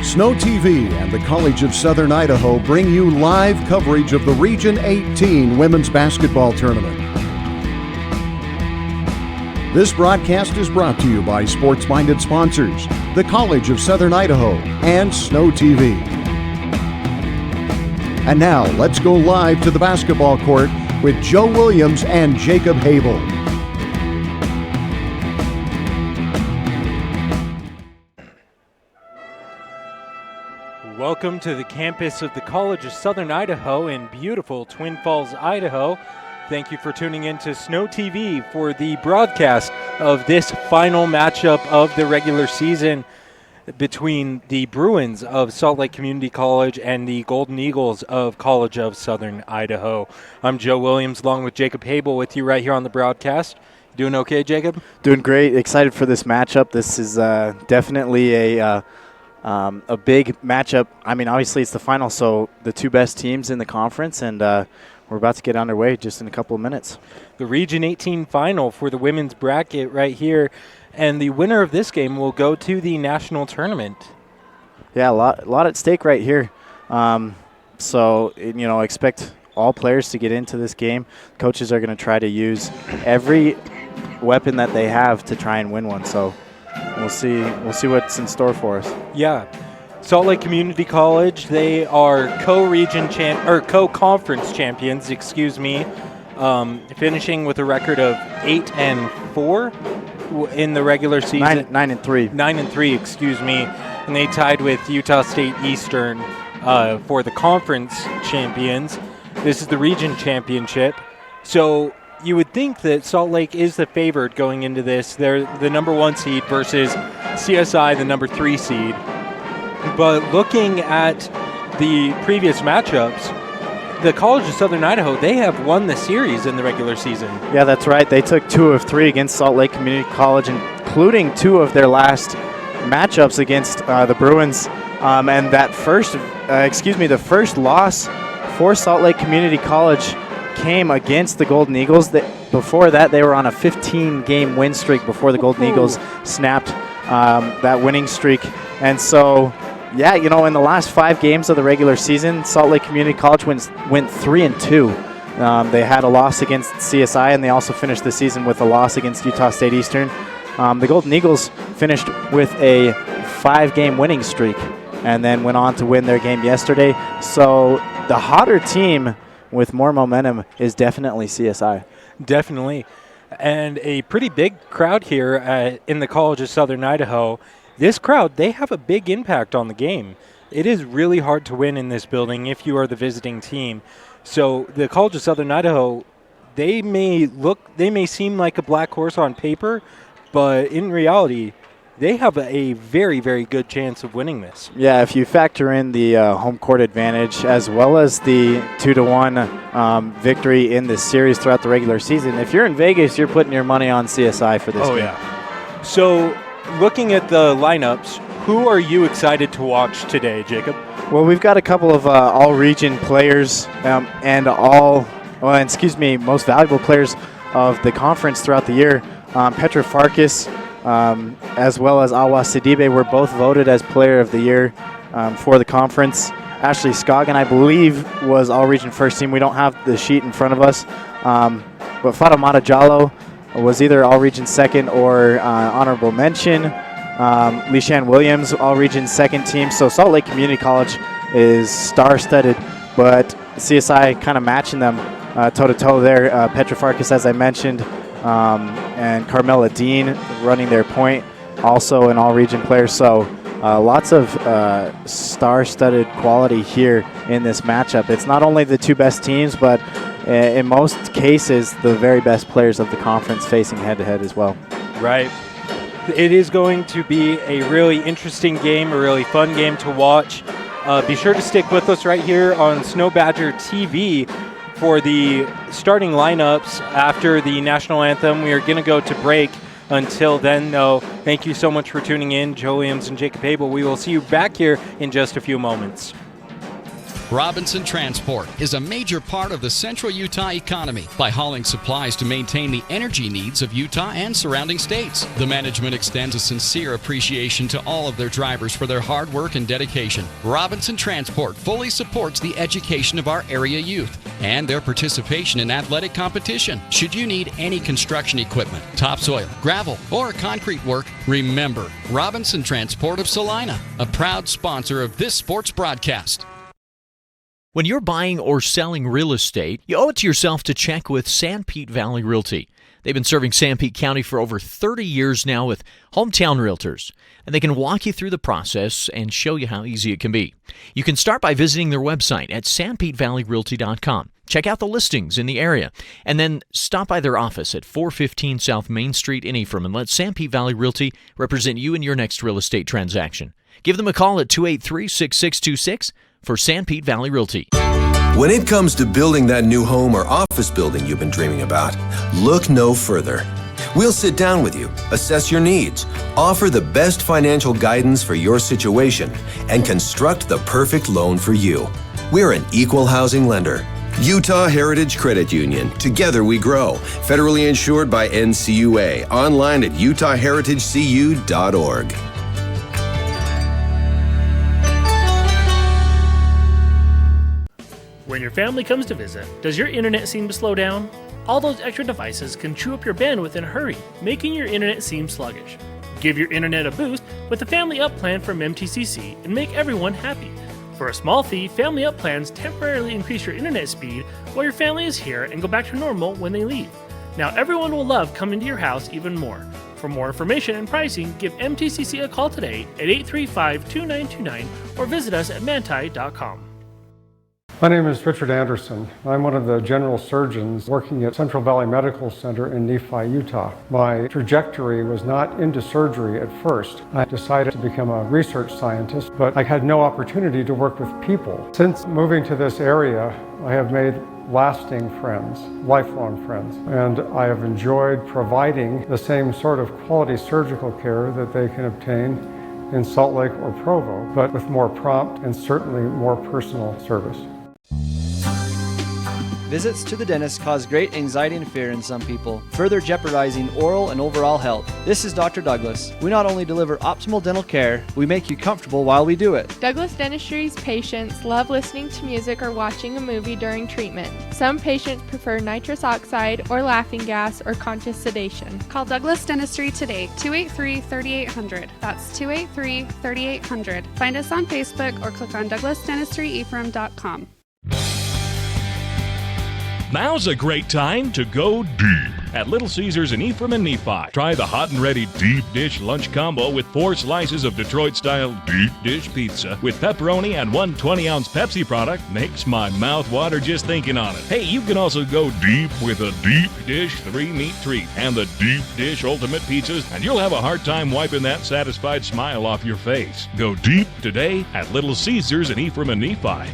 Snow TV and the College of Southern Idaho bring you live coverage of the Region XVIII Women's Basketball Tournament. This broadcast is brought to you by sports-minded sponsors, the College of Southern Idaho, and Snow TV. And now, let's go live to the basketball court with Joe Williams and Jacob Habel. Welcome to the campus of the College of Southern Idaho in beautiful Twin Falls, Idaho. Thank you for tuning in to Snow TV for the broadcast of this final matchup of the regular season between the Bruins of Salt Lake Community College and the Golden Eagles of College of Southern Idaho. I'm Joe Williams along with Jacob Habel with you right here on the broadcast. Doing okay, Jacob? Doing great. Excited for this matchup. This is definitely a big matchup. I mean, obviously it's the final, so the two best teams in the conference, and we're about to get underway just in a couple of minutes. The Region XVIII final for the women's bracket right here, and the winner of this game will go to the national tournament. Yeah, a lot at stake right here. So, expect all players to get into this game. Coaches are going to try to use every weapon that they have to try and win one. So we'll see what's in store for us. Yeah. Salt Lake Community College, they are co-conference champions, finishing with a record of 8-4 in the regular season. 9-3. 9-3, and they tied with Utah State Eastern for the conference champions. This is the region championship. So you would think that Salt Lake is the favored going into this. They're the number 1 seed versus CSI, the number 3 seed. But looking at the previous matchups, the College of Southern Idaho, they have won the series in the regular season. Yeah, that's right. They took 2 of 3 against Salt Lake Community College, including 2 of their last matchups against the Bruins. And that the first loss for Salt Lake Community College came against the Golden Eagles. Before that, they were on a 15-game win streak before the Golden Eagles snapped that winning streak. And so, yeah, in the last 5 games of the regular season, Salt Lake Community College went 3-2. They had a loss against CSI, and they also finished the season with a loss against Utah State Eastern. The Golden Eagles finished with a 5-game winning streak and then went on to win their game yesterday. So the hotter team with more momentum is definitely CSI. Definitely. And a pretty big crowd here in the College of Southern Idaho. This crowd, they have a big impact on the game. It is really hard to win in this building if you are the visiting team. So the College of Southern Idaho, they may seem like a black horse on paper, but in reality, they have a very, very good chance of winning this. Yeah, if you factor in the home court advantage as well as the 2-1 victory in this series throughout the regular season, if you're in Vegas, you're putting your money on CSI for this game. Yeah. So looking at the lineups, who are you excited to watch today, Jacob? Well, we've got a couple of all-region players and most valuable players of the conference throughout the year. Petra Farkas, as well as Awa Sidibe were both voted as Player of the Year for the conference. Ashley Scoggin, I believe, was all-region first team. We don't have the sheet in front of us. But Fatimata Jallo was either all-region second or honorable mention. Lishan Williams, all-region second team. So Salt Lake Community College is star-studded, but CSI kind of matching them toe-to-toe there. Petra Farkas, as I mentioned, and Carmela Dean running their point, also an all-region player. So lots of star-studded quality here in this matchup. It's not only the two best teams, but in most cases, the very best players of the conference facing head-to-head as well. Right. It is going to be a really interesting game, a really fun game to watch. Be sure to stick with us right here on Snow Badger TV for the starting lineups after the national anthem. We are going to go to break. Until then, though, thank you so much for tuning in. Joe Williams and Jacob Habel. We will see you back here in just a few moments. Robinson Transport is a major part of the central Utah economy by hauling supplies to maintain the energy needs of Utah and surrounding states. The management extends a sincere appreciation to all of their drivers for their hard work and dedication. Robinson Transport fully supports the education of our area youth and their participation in athletic competition. Should you need any construction equipment, topsoil, gravel, or concrete work, remember Robinson Transport of Salina, a proud sponsor of this sports broadcast. When you're buying or selling real estate, you owe it to yourself to check with Sanpete Valley Realty. They've been serving Sanpete County for over 30 years now with hometown realtors, and they can walk you through the process and show you how easy it can be. You can start by visiting their website at sanpetevalleyrealty.com. Check out the listings in the area, and then stop by their office at 415 South Main Street in Ephraim and let Sanpete Valley Realty represent you in your next real estate transaction. Give them a call at 283-6626 for Sanpete Valley Realty. When it comes to building that new home or office building you've been dreaming about, look no further. We'll sit down with you, assess your needs, offer the best financial guidance for your situation, and construct the perfect loan for you. We're an equal housing lender. Utah Heritage Credit Union. Together we grow. Federally insured by NCUA. Online at utahheritagecu.org. When your family comes to visit, does your internet seem to slow down? All those extra devices can chew up your bandwidth in a hurry, making your internet seem sluggish. Give your internet a boost with the Family Up plan from MTCC and make everyone happy. For a small fee, Family Up plans temporarily increase your internet speed while your family is here and go back to normal when they leave. Now everyone will love coming to your house even more. For more information and pricing, give MTCC a call today at 835-2929 or visit us at manti.com. My name is Richard Anderson. I'm one of the general surgeons working at Central Valley Medical Center in Nephi, Utah. My trajectory was not into surgery at first. I decided to become a research scientist, but I had no opportunity to work with people. Since moving to this area, I have made lasting friends, lifelong friends, and I have enjoyed providing the same sort of quality surgical care that they can obtain in Salt Lake or Provo, but with more prompt and certainly more personal service. Visits to the dentist cause great anxiety and fear in some people, further jeopardizing oral and overall health. This is Dr. Douglas. We not only deliver optimal dental care, we make you comfortable while we do it. Douglas Dentistry's patients love listening to music or watching a movie during treatment. Some patients prefer nitrous oxide or laughing gas or conscious sedation. Call Douglas Dentistry today, 283-3800. That's 283-3800. Find us on Facebook or click on douglasdentistry.ephraim.com. Now's a great time to go deep at Little Caesars in Ephraim and Nephi. Try the hot and ready deep dish lunch combo with 4 slices of Detroit-style deep dish pizza with pepperoni and 1 20-ounce Pepsi product. Makes my mouth water just thinking on it. Hey, you can also go deep with a deep dish 3-meat treat and the deep dish ultimate pizzas, and you'll have a hard time wiping that satisfied smile off your face. Go deep today at Little Caesars in Ephraim and Nephi.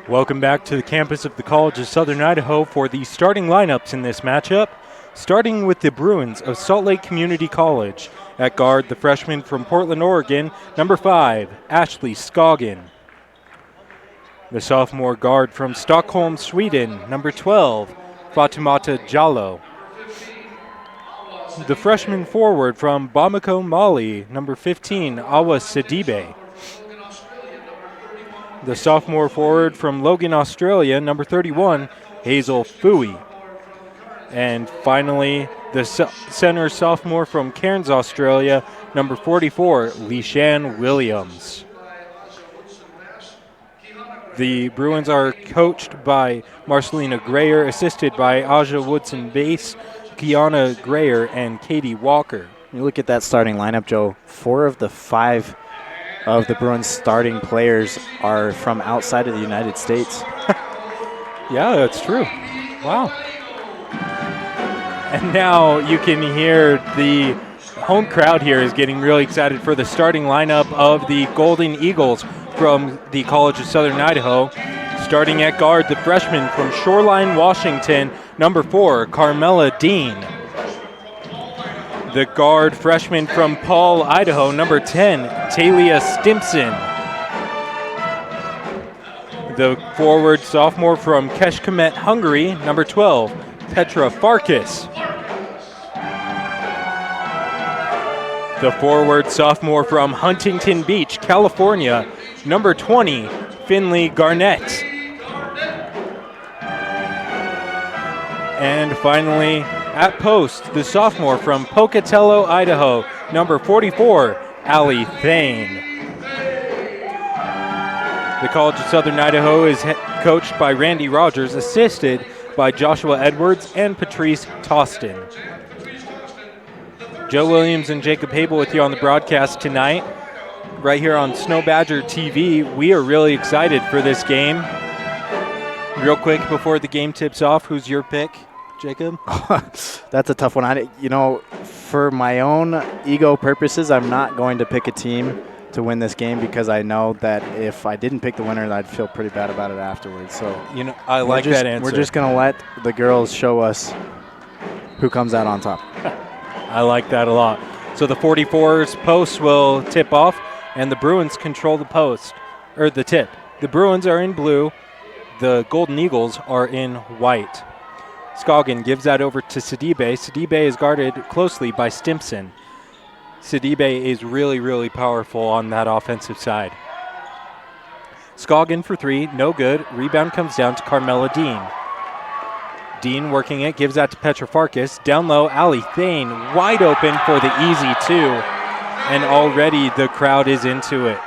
Welcome back to the campus of the College of Southern Idaho for the starting lineups in this matchup. Starting with the Bruins of Salt Lake Community College. At guard, the freshman from Portland, Oregon, number 5, Ashley Scoggin. The sophomore guard from Stockholm, Sweden, number 12, Fatimata Jallo. The freshman forward from Bamako, Mali, number 15, Awa Sidibe. The sophomore forward from Logan, Australia, number 31, Hazel Fui. And finally, the center sophomore from Cairns, Australia, number 44, Leishan Williams. The Bruins are coached by Marcelina Grayer, assisted by Aja Woodson-Bass, Kiana Grayer, and Katie Walker. You look at that starting lineup, Joe. 4 of the 5 of the Bruins starting players are from outside of the United States. Yeah, that's true. Wow. And now you can hear the home crowd here is getting really excited for the starting lineup of the Golden Eagles from the College of Southern Idaho. Starting at guard, the freshman from Shoreline, Washington, number 4, Carmela Dean. The guard freshman from Paul, Idaho, number 10, Talia Stimson. The forward sophomore from Kecskemét, Hungary, number 12, Petra Farkas. The forward sophomore from Huntington Beach, California, number 20, Finley Garnett. And finally, at post, the sophomore from Pocatello, Idaho, number 44, Allie Thane. The College of Southern Idaho is coached by Randy Rogers, assisted by Joshua Edwards and Patrice Tostin. Joe Williams and Jacob Habel with you on the broadcast tonight. Right here on Snow Badger TV, we are really excited for this game. Real quick, before the game tips off, who's your pick, Jacob? That's a tough one. For my own ego purposes, I'm not going to pick a team to win this game because I know that if I didn't pick the winner, I'd feel pretty bad about it afterwards. So I like that answer. We're just going to let the girls show us who comes out on top. I like that a lot. So the 44's post will tip off, and the Bruins control the post, or the tip. The Bruins are in blue. The Golden Eagles are in white. Scoggin gives that over to Sidibe. Sidibe is guarded closely by Stimson. Sidibe is really, really powerful on that offensive side. Scoggin for 3, no good. Rebound comes down to Carmela Dean. Dean working it, gives that to Petra Farkas. Down low, Allie Thane, wide open for the easy 2. And already the crowd is into it.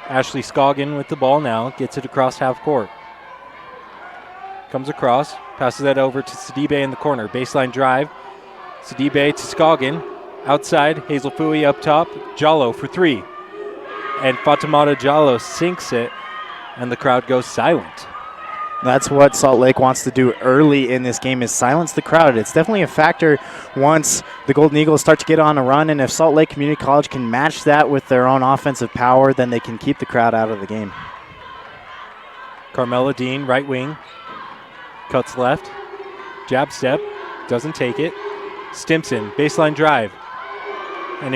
Ashley Scoggin with the ball now, gets it across half court. Comes across, passes that over to Sidibe in the corner. Baseline drive. Sidibe to Scoggin. Outside, Hazel Fui up top. Jallo for 3. And Fatimata Jallo sinks it, and the crowd goes silent. That's what Salt Lake wants to do early in this game, is silence the crowd. It's definitely a factor once the Golden Eagles start to get on a run, and if Salt Lake Community College can match that with their own offensive power, then they can keep the crowd out of the game. Carmela Dean, right wing. Cuts left. Jab step. Doesn't take it. Stimson, baseline drive. And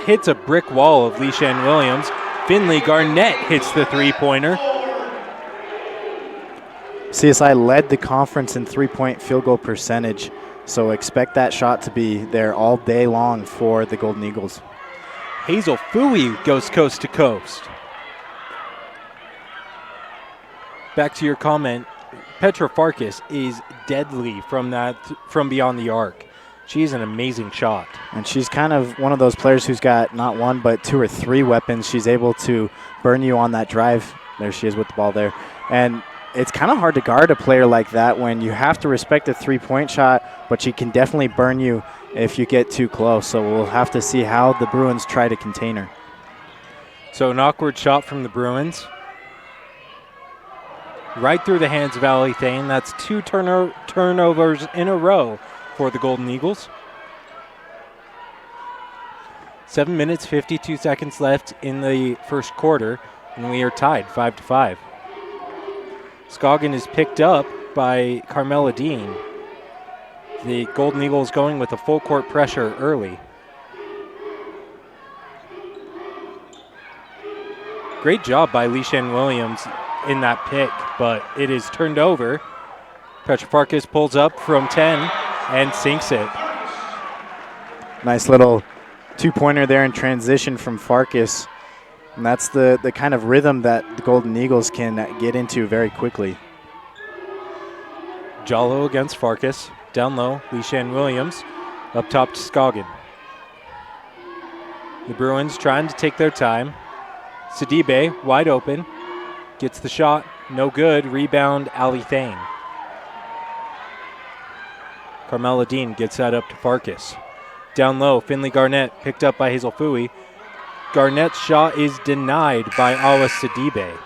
hits a brick wall of Leishan Williams. Finley Garnett hits the three-pointer. CSI led the conference in three-point field goal percentage, so expect that shot to be there all day long for the Golden Eagles. Hazel Fui goes coast to coast. Back to your comment, Petra Farkas is deadly from beyond the arc. She's an amazing shot. And she's kind of one of those players who's got not one but 2 or 3 weapons. She's able to burn you on that drive. There she is with the ball there. And it's kind of hard to guard a player like that when you have to respect a three-point shot, but she can definitely burn you if you get too close. So we'll have to see how the Bruins try to contain her. So an awkward shot from the Bruins. Right through the hands of Allie Thane. That's 2 turnovers in a row for the Golden Eagles. 7 minutes, 52 seconds left in the first quarter, and we are tied 5-5. Scoggin is picked up by Carmela Dean. The Golden Eagles going with a full court pressure early. Great job by Leishan Williams in that pick, but it is turned over. Petra Farkas pulls up from 10 and sinks it. Nice little two-pointer there in transition from Farkas. And that's the kind of rhythm that the Golden Eagles can get into very quickly. Jallo against Farkas. Down low, Leishan Williams. Up top to Scoggin. The Bruins trying to take their time. Sidibe, wide open. Gets the shot. No good. Rebound, Allie Thane. Carmela Dean gets that up to Farkas. Down low, Finley Garnett picked up by Hazel Fui. Garnett's shot is denied by Awa Sidibe.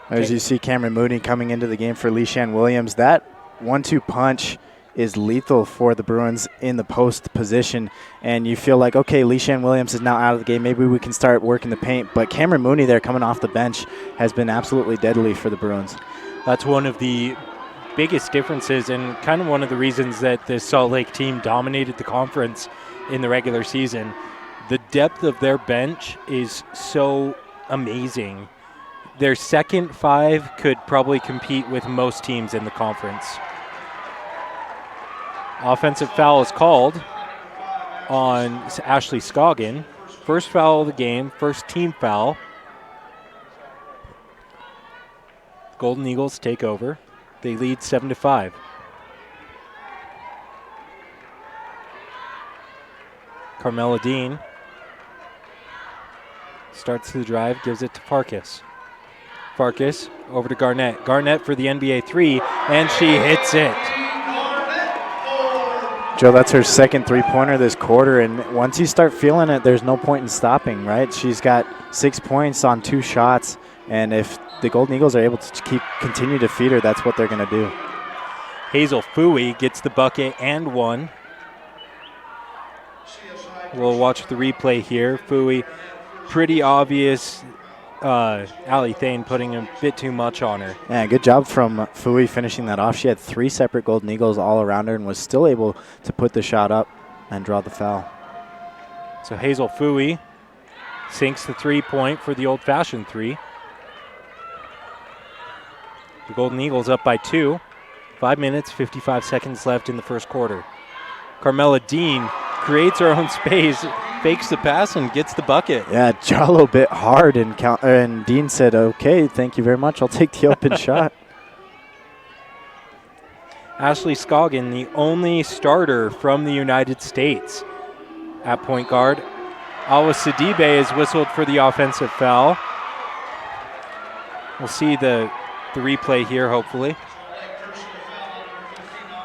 As you see Cameron Mooney coming into the game for Leishan Williams, that 1-2 punch is lethal for the Bruins in the post position, and you feel like, okay, Leishan Williams is now out of the game. Maybe we can start working the paint, but Cameron Mooney there coming off the bench has been absolutely deadly for the Bruins. That's one of the biggest differences and kind of one of the reasons that the Salt Lake team dominated the conference in the regular season. The depth of their bench is so amazing. Their second five could probably compete with most teams in the conference. Offensive foul is called on Ashley Scoggin. First foul of the game, first team foul. Golden Eagles take over. They lead 7-5. Carmela Dean starts the drive, gives it to Farkas. Farkas over to Garnett. Garnett for the NBA three, and she hits it. Joe, that's her second three-pointer this quarter, and once you start feeling it, there's no point in stopping, right? She's got 6 points on 2 shots, and if the Golden Eagles are able to continue to feed her, that's what they're going to do. Hazel Fooey gets the bucket and one. We'll watch the replay here. Fooey, pretty obvious. Allie Thane putting a bit too much on her. Yeah, good job from Fooey finishing that off. She had 3 separate Golden Eagles all around her and was still able to put the shot up and draw the foul. So Hazel Fooey sinks the 3-point for the old-fashioned 3. The Golden Eagles up by 2. 5 minutes, 55 seconds left in the first quarter. Carmela Dean creates her own space, fakes the pass, and gets the bucket. Yeah, Jalo bit hard, and Dean said, okay, thank you very much. I'll take the open shot. Ashley Scoggin, the only starter from the United States at point guard. Awa Sidibe is whistled for the offensive foul. We'll see the replay here, hopefully.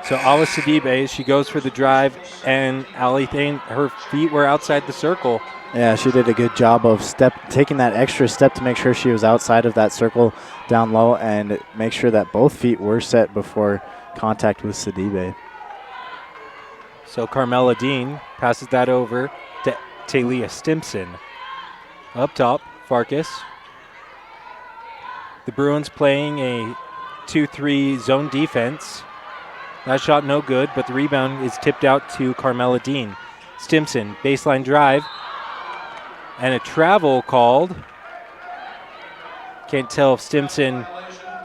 So Awa Sidibe, she goes for the drive, and Allie Thane, her feet were outside the circle. Yeah, she did a good job of taking that extra step to make sure she was outside of that circle down low and make sure that both feet were set before contact with Sidibe. So Carmela Dean passes that over to Talia Stimson. Up top, Farkas. The Bruins playing a 2-3 zone defense. That shot no good, but the rebound is tipped out to Carmela Dean. Stimson, baseline drive, and a travel called. Can't tell if Stimson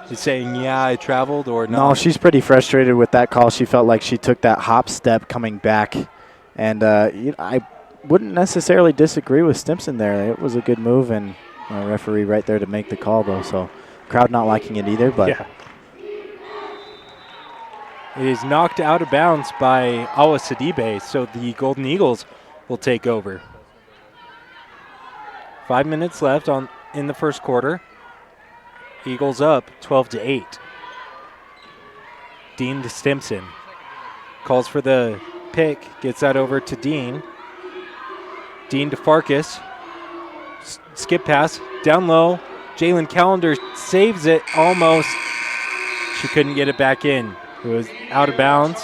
is saying, yeah, I traveled or not. No, she's pretty frustrated with that call. She felt like she took that hop step coming back, and I wouldn't necessarily disagree with Stimson there. It was a good move, and a referee right there to make the call, though, so crowd not liking it either, but... Yeah. It is knocked out of bounds by Awa Sidibe, so the Golden Eagles will take over. 5 minutes left in the first quarter. Eagles up 12-8. Dean to Stimson. Calls for the pick, gets that over to Dean. Dean to Farkas. Skip pass, down low. Jalen Callender saves it almost. She couldn't get it back in. It was out of bounds.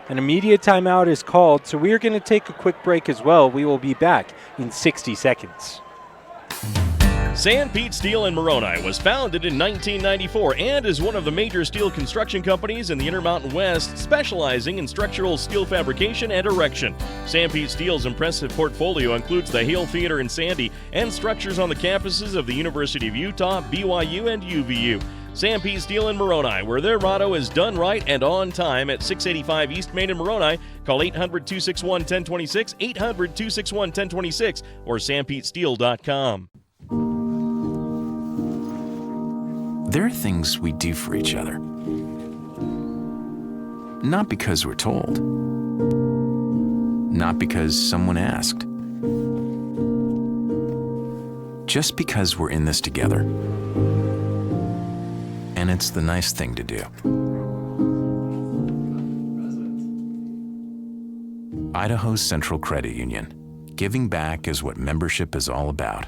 An immediate timeout is called, so we are going to take a quick break as well. We will be back in 60 seconds. Sanpete Steel in Moroni was founded in 1994 and is one of the major steel construction companies in the Intermountain West, specializing in structural steel fabrication and erection. Sanpete Steel's impressive portfolio includes the Hale Theater in Sandy and structures on the campuses of the University of Utah, BYU, and UVU. Sanpete Steel in Moroni, where their motto is done right and on time, at 685 East Main in Moroni. Call 800-261-1026, 800-261-1026, or sanpetesteel.com. There are things we do for each other, not because we're told, not because someone asked, just because we're in this together. And it's the nice thing to do. Idaho Central Credit Union. Giving back is what membership is all about.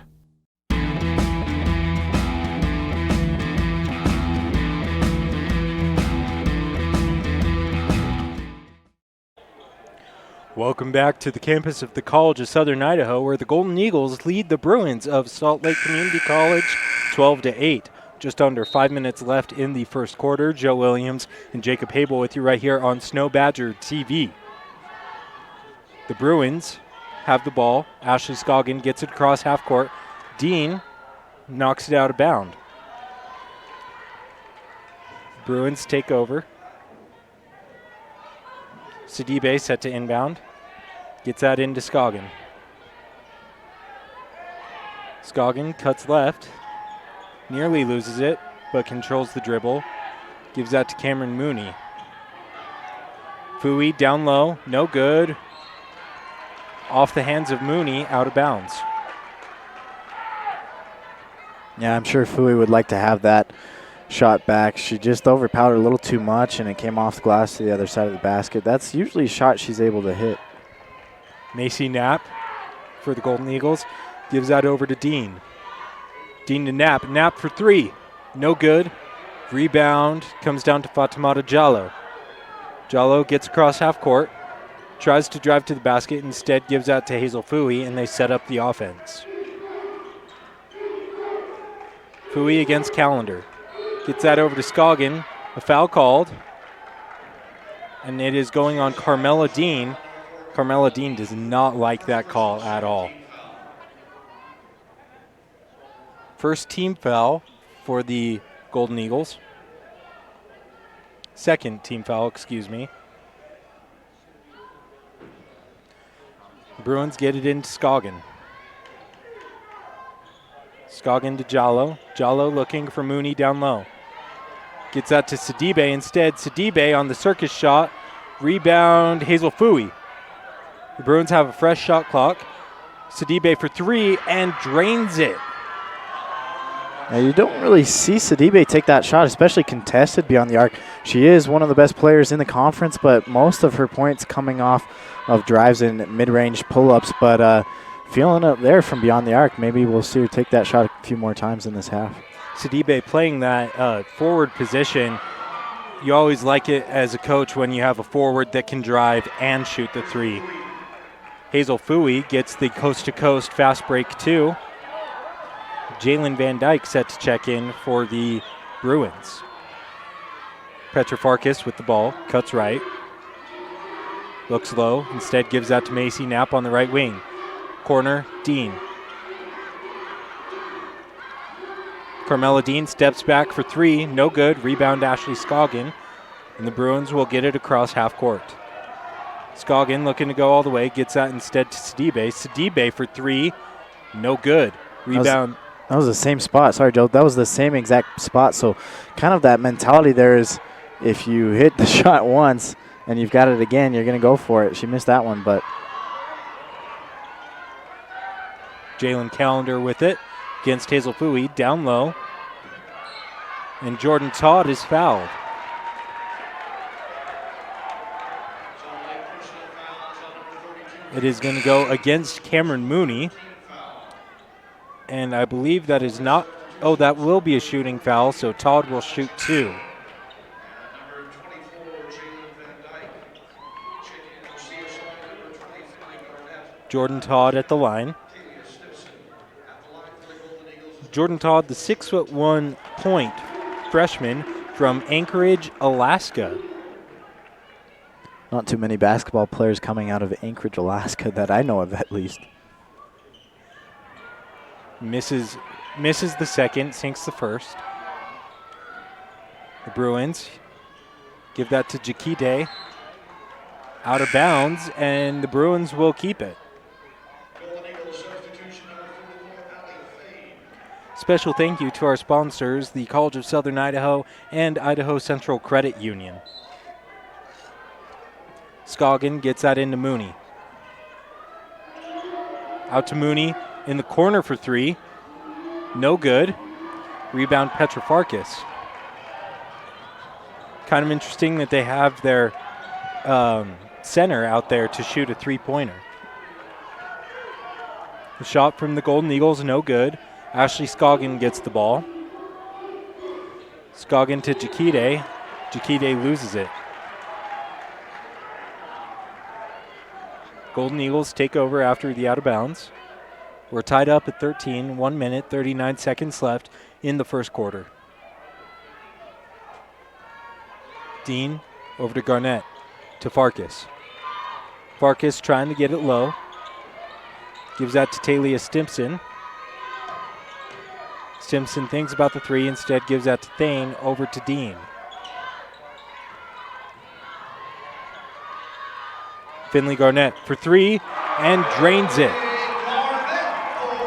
Welcome back to the campus of the College of Southern Idaho, where the Golden Eagles lead the Bruins of Salt Lake Community College 12-8. Just under 5 minutes left in the first quarter. Joe Williams and Jacob Habel with you right here on Snow Badger TV. The Bruins have the ball. Ashley Scoggin gets it across half court. Dean knocks it out of bounds. Bruins take over. Sidibe set to inbound. Gets that into Scoggin. Scoggin cuts left. Nearly loses it, but controls the dribble. Gives that to Cameron Mooney. Fui down low. No good. Off the hands of Mooney, out of bounds. Yeah, I'm sure Fui would like to have that shot back. She just overpowered a little too much, and it came off the glass to the other side of the basket. That's usually a shot she's able to hit. Macy Knapp for the Golden Eagles gives that over to Dean. Dean to Knapp. Knapp for three. No good. Rebound comes down to Fatimata Jallo. Jallo gets across half court. Tries to drive to the basket. Instead gives out to Hazel Fui, and they set up the offense. Fui against Callender. Gets that over to Scoggin. A foul called. And it is going on Carmela Dean. Carmela Dean does not like that call at all. First team foul for the Golden Eagles. Second team foul, excuse me. Bruins get it into Scoggin. Scoggin to Jallo. Jallo looking for Mooney down low. Gets that to Sidibe instead. Sidibe on the circus shot. Rebound, Hazel Fui. The Bruins have a fresh shot clock. Sidibe for three and drains it. Now you don't really see Sidibe take that shot, especially contested beyond the arc. She is one of the best players in the conference, but most of her points coming off of drives and mid-range pull-ups. But feeling up there from beyond the arc, maybe we'll see her take that shot a few more times in this half. Sidibe playing that forward position. You always like it as a coach when you have a forward that can drive and shoot the three. Hazel Fui gets the coast-to-coast fast break too. Jalen Van Dyke set to check in for the Bruins. Petra Farkas with the ball, cuts right. Looks low, instead gives that to Macy Knapp on the right wing. Corner, Dean. Carmela Dean steps back for three, no good. Rebound, Ashley Scoggin. And the Bruins will get it across half court. Scoggin looking to go all the way, gets that instead to Sidibe. Sidibe for three, no good. Rebound. That was the same spot. Sorry, Joe. That was the same exact spot. So kind of that mentality there is if you hit the shot once and you've got it again, you're going to go for it. She missed that one, but. Jalen Callender with it against Hazel Fui, down low. And Jordan Todd is fouled. It is going to go against Cameron Mooney. And I believe that is not, oh, that will be a shooting foul, so Todd will shoot two. Jordan Todd at the line. Jordan Todd, the 6'1" point freshman from Anchorage, Alaska. Not too many basketball players coming out of Anchorage, Alaska that I know of at least. Misses the second, sinks the first. The Bruins give that to Jakite. Out of bounds, and the Bruins will keep it. Special thank you to our sponsors, the College of Southern Idaho and Idaho Central Credit Union. Scoggin gets that into Mooney. Out to Mooney in the corner for three. No good. Rebound Petra Farkas. Kind of interesting that they have their center out there to shoot a three-pointer. The shot from the Golden Eagles, no good. Ashley Scoggin gets the ball. Scoggin to Jakite. Jakite loses it. Golden Eagles take over after the out of bounds. We're tied up at 13, 1 minute, 39 seconds left in the first quarter. Dean over to Garnett, to Farkas. Farkas trying to get it low. Gives that to Talia Stimson. Stimson thinks about the three, instead gives that to Thane, over to Dean. Finley Garnett for three and drains it.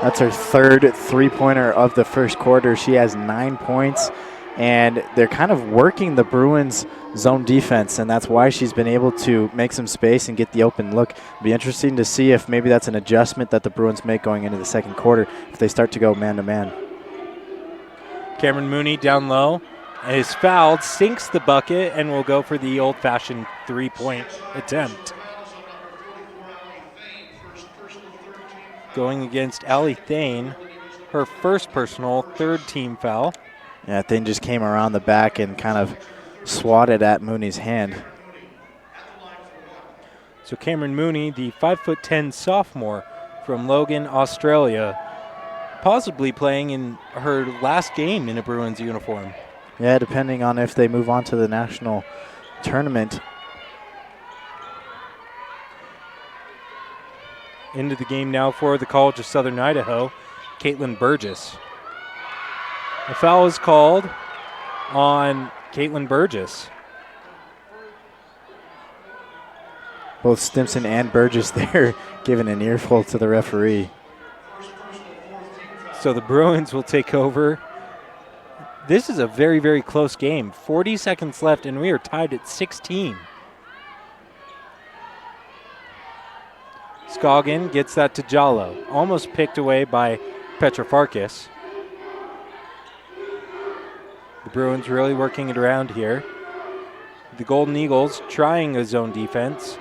That's her third three-pointer of the first quarter. She has 9 points, and they're kind of working the Bruins' zone defense, and that's why she's been able to make some space and get the open look. It'll be interesting to see if maybe that's an adjustment that the Bruins make going into the second quarter if they start to go man-to-man. Cameron Mooney down low is fouled, sinks the bucket, and will go for the old-fashioned three-point attempt. Going against Allie Thane, her first personal, third-team foul. Yeah, Thane just came around the back and kind of swatted at Mooney's hand. So Cameron Mooney, the 5'10" sophomore from Logan, Australia, possibly playing in her last game in a Bruins uniform. Yeah, depending on if they move on to the national tournament. Into the game now for the College of Southern Idaho, Caitlin Burgess. A foul is called on Caitlin Burgess. Both Stimson and Burgess there giving an earful to the referee. So the Bruins will take over. This is a very, very close game. 40 seconds left, and we are tied at 16. Scoggin gets that to Jallo. Almost picked away by Petra Farkas. The Bruins really working it around here. The Golden Eagles trying a zone defense.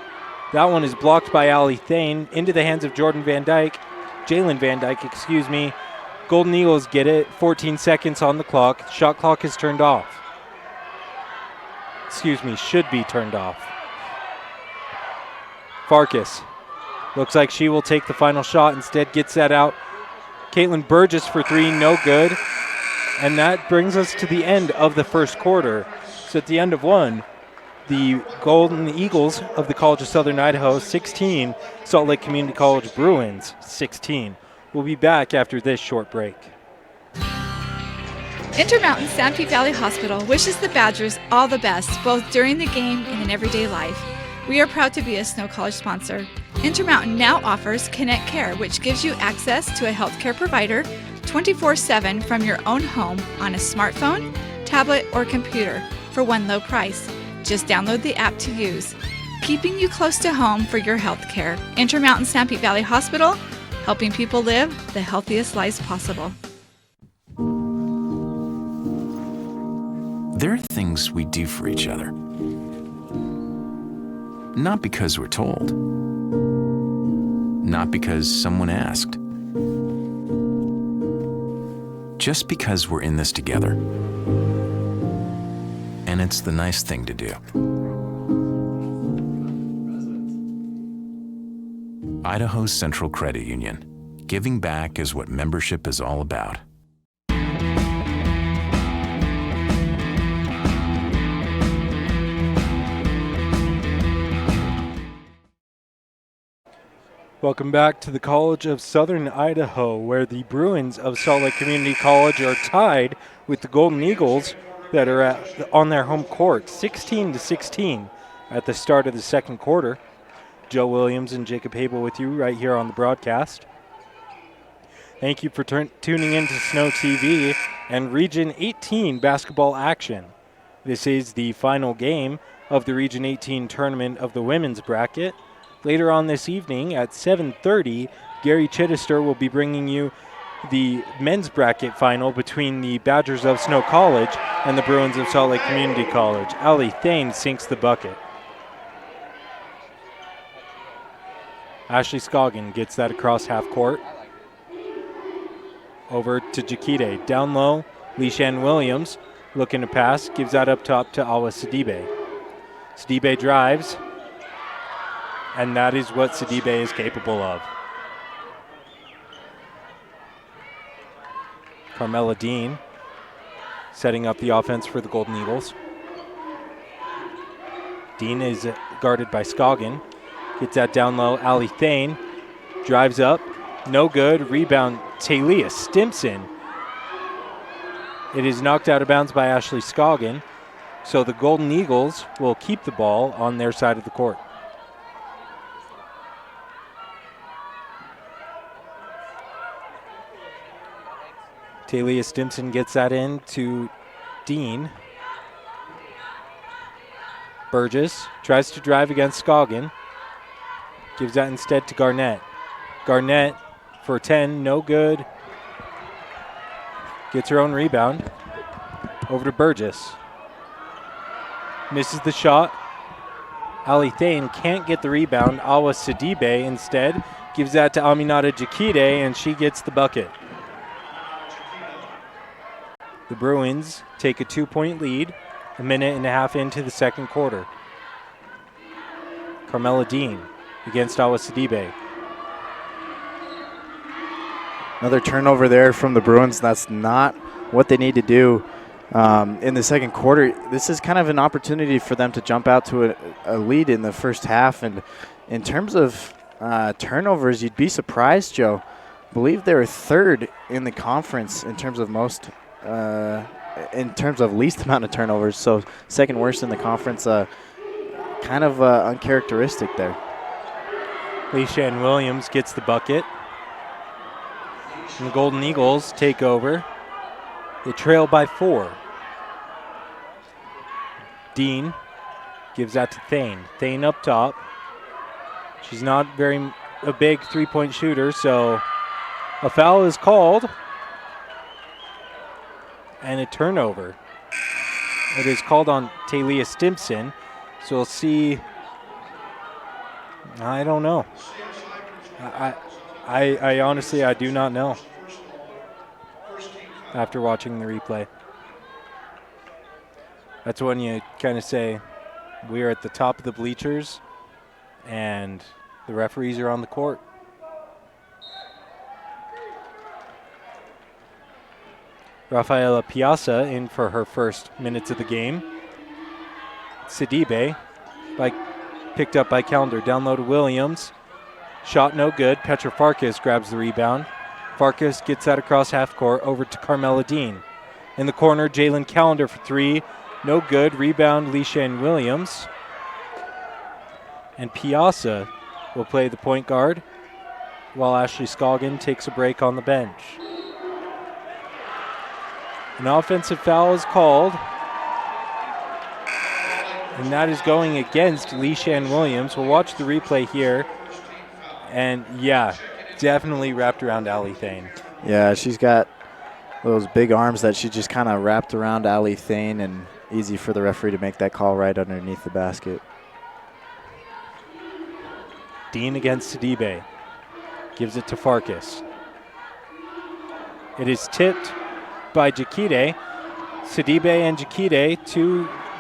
That one is blocked by Allie Thane into the hands of Jalen Van Dyke, excuse me. Golden Eagles get it. 14 seconds on the clock. Shot clock is turned off. Excuse me, should be turned off. Farkas. Looks like she will take the final shot. Instead gets that out. Caitlin Burgess for three, no good. And that brings us to the end of the first quarter. So at the end of one, the Golden Eagles of the College of Southern Idaho 16, Salt Lake Community College Bruins 16. We'll be back after this short break. Intermountain Sanpete Valley Hospital wishes the Badgers all the best, both during the game and in everyday life. We are proud to be a Snow College sponsor. Intermountain now offers Connect Care, which gives you access to a healthcare provider 24/7 from your own home on a smartphone, tablet, or computer for one low price. Just download the app to use. Keeping you close to home for your health care. Intermountain Sanpete Valley Hospital, helping people live the healthiest lives possible. There are things we do for each other. Not because we're told. Not because someone asked. Just because we're in this together. And it's the nice thing to do. Idaho Central Credit Union. Giving back is what membership is all about. Welcome back to the College of Southern Idaho, where the Bruins of Salt Lake Community College are tied with the Golden Eagles that are on their home court, 16-16 at the start of the second quarter. Joe Williams and Jacob Habel with you right here on the broadcast. Thank you for tuning in to Snow TV and Region 18 basketball action. This is the final game of the Region 18 tournament of the women's bracket. Later on this evening at 7:30, Gary Chittister will be bringing you the men's bracket final between the Badgers of Snow College and the Bruins of Salt Lake Community College. Allie Thane sinks the bucket. Ashley Scoggin gets that across half court. Over to Jakite. Down low, Leishan Williams looking to pass. Gives that up top to Awa Sidibe. Sidibe drives. And that is what Sidibe is capable of. Carmela Dean setting up the offense for the Golden Eagles. Dean is guarded by Scoggin. Gets that down low. Ali Thane drives up. No good. Rebound, Talia Stimson. It is knocked out of bounds by Ashley Scoggin. So the Golden Eagles will keep the ball on their side of the court. Talia Stimson gets that in to Dean. Burgess tries to drive against Scoggin. Gives that instead to Garnett. Garnett for 10, no good. Gets her own rebound. Over to Burgess. Misses the shot. Ali Thane can't get the rebound. Awa Sidibe instead gives that to Aminata Jakide, and she gets the bucket. The Bruins take a 2-point lead, a minute and a half into the second quarter. Carmela Dean against Awa Sidibe. Another turnover there from the Bruins. That's not what they need to do in the second quarter. This is kind of an opportunity for them to jump out to a lead in the first half. And in terms of turnovers, you'd be surprised, Joe. I believe they're third in the conference in terms of least amount of turnovers. So second worst in the conference. Kind of uncharacteristic there. Leishan Williams gets the bucket. And the Golden Eagles take over. They trail by 4. Dean gives that to Thane. Thane up top. She's not a big three-point shooter, so a foul is called. And a turnover. It is called on Talia Stimson. So we'll see. I don't know. I honestly, I do not know after watching the replay. That's when you kind of say, we are at the top of the bleachers and the referees are on the court. Rafaela Piazza in for her first minutes of the game. Sidibe picked up by Callender. Down low to Williams. Shot no good. Petra Farkas grabs the rebound. Farkas gets that across half court over to Carmela Dean. In the corner, Jalen Callender for 3. No good. Rebound, Leishan Williams. And Piazza will play the point guard while Ashley Scoggin takes a break on the bench. An offensive foul is called. And that is going against Leishan Williams. We'll watch the replay here. And, yeah, definitely wrapped around Ali Thane. Yeah, she's got those big arms that she just kind of wrapped around Ali Thane, and easy for the referee to make that call right underneath the basket. Dean against Sidibe. Gives it to Farkas. It is tipped by Jakide. Sidibe and Jakide,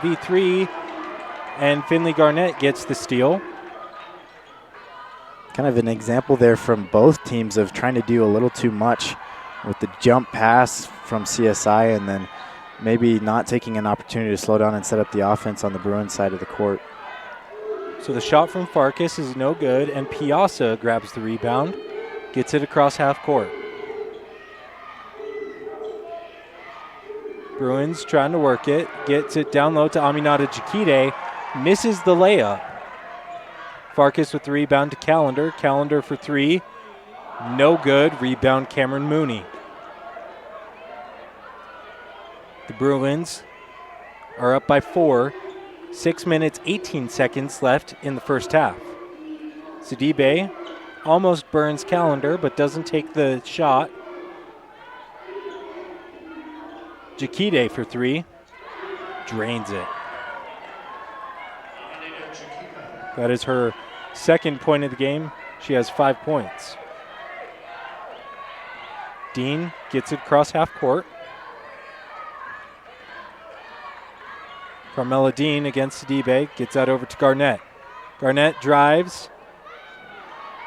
2v3, and Finley Garnett gets the steal. Kind of an example there from both teams of trying to do a little too much with the jump pass from CSI and then maybe not taking an opportunity to slow down and set up the offense on the Bruins side of the court. So the shot from Farkas is no good, and Piazza grabs the rebound, gets it across half court. Bruins trying to work it, gets it down low to Aminata Jakide, misses the layup. Farkas with the rebound to Callender. Callender for 3. No good. Rebound Cameron Mooney. The Bruins are up by 4. 6 minutes, 18 seconds left in the first half. Sidibe almost burns Callender, but doesn't take the shot. Jakide for 3. Drains it. That is her second point of the game. She has 5 points. Dean gets it across half court. Carmela Dean against Sidibe, gets that over to Garnett. Garnett drives,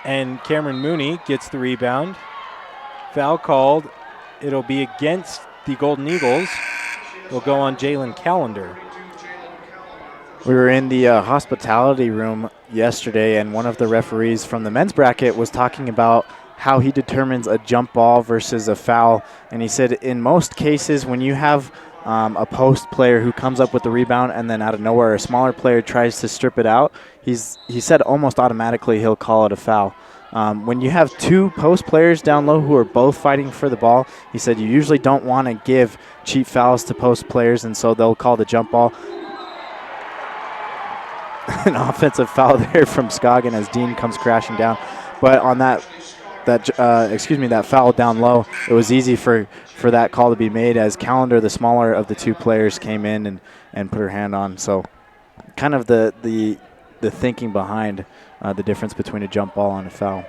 And Cameron Mooney gets the rebound. Foul called. It'll be against the Golden Eagles. It'll go on Jalen Callender. We were in the hospitality room yesterday, and one of the referees from the men's bracket was talking about how he determines a jump ball versus a foul. And he said in most cases when you have a post player who comes up with the rebound and then out of nowhere a smaller player tries to strip it out, he said almost automatically he'll call it a foul. When you have two post players down low who are both fighting for the ball, he said you usually don't want to give cheap fouls to post players, and so they'll call the jump ball. An offensive foul there from Scoggin as Dean comes crashing down. But on that foul down low, it was easy for that call to be made as Callender, the smaller of the two players, came in and put her hand on. So kind of the thinking behind the difference between a jump ball and a foul.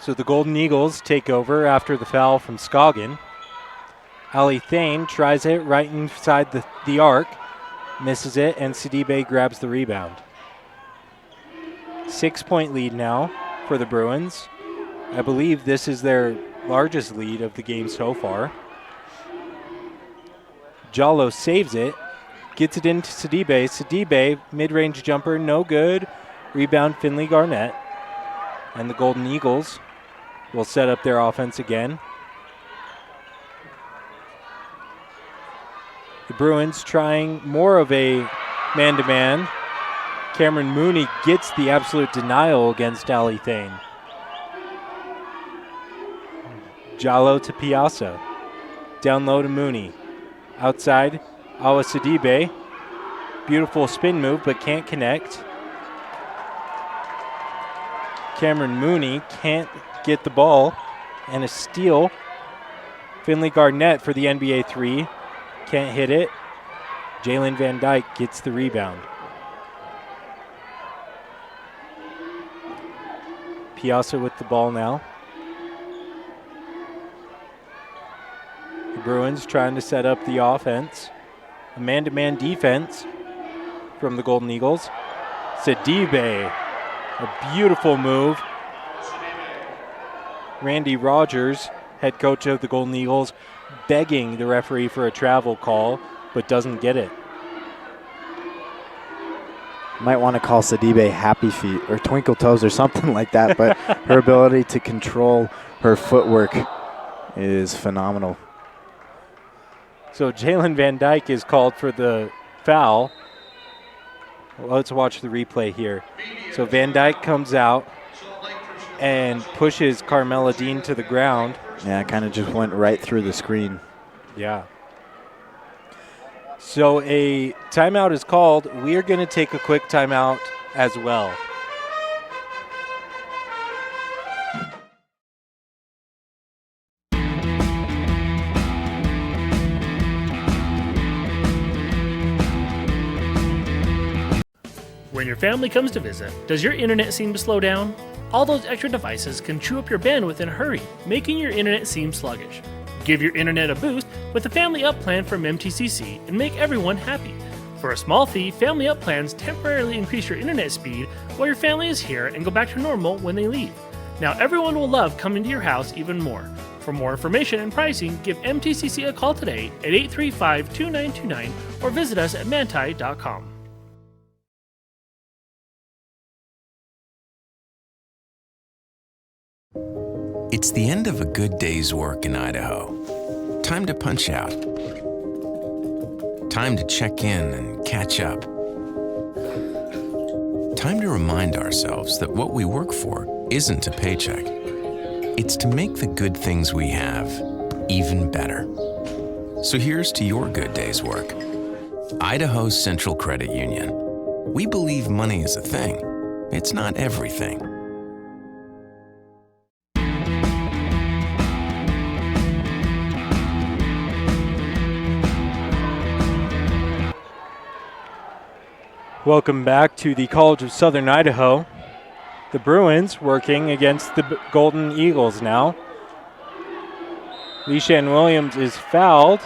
So the Golden Eagles take over after the foul from Scoggin. Ali Thane tries it right inside the arc, misses it, and Sidibe grabs the rebound. 6-point lead now for the Bruins. I believe this is their largest lead of the game so far. Jallo saves it, gets it into Sidibe. Sidibe, mid-range jumper, no good. Rebound, Finley Garnett. And the Golden Eagles will set up their offense again. The Bruins trying more of a man-to-man. Cameron Mooney gets the absolute denial against Ali Thane. Jallo to Piazza. Down low to Mooney. Outside, Awa Sidibe. Beautiful spin move, but can't connect. Cameron Mooney can't get the ball. And a steal. Finley Garnett for the NBA three. Can't hit it. Jalen Van Dyke gets the rebound. Piazza with the ball now. The Bruins trying to set up the offense. A man-to-man defense from the Golden Eagles. Sidibe, a beautiful move. Randy Rogers, head coach of the Golden Eagles, begging the referee for a travel call, but doesn't get it. Might want to call Sidibe happy feet or twinkle toes or something like that, but her ability to control her footwork is phenomenal. So Jalen Van Dyke is called for the foul. Well, let's watch the replay here. So Van Dyke comes out and pushes Carmela Dean to the ground. Yeah, it kind of just went right through the screen. Yeah. So a timeout is called. We are going to take a quick timeout as well. When your family comes to visit, does your internet seem to slow down? All those extra devices can chew up your bandwidth in a hurry, making your internet seem sluggish. Give your internet a boost with the Family Up plan from MTCC and make everyone happy. For a small fee, Family Up plans temporarily increase your internet speed while your family is here and go back to normal when they leave. Now everyone will love coming to your house even more. For more information and pricing, give MTCC a call today at 835-2929 or visit us at manti.com. It's the end of a good day's work in Idaho. Time to punch out. Time to check in and catch up. Time to remind ourselves that what we work for isn't a paycheck. It's to make the good things we have even better. So here's to your good day's work. Idaho Central Credit Union. We believe money is a thing. It's not everything. Welcome back to the College of Southern Idaho. The Bruins working against the Golden Eagles now. Leishan Williams is fouled.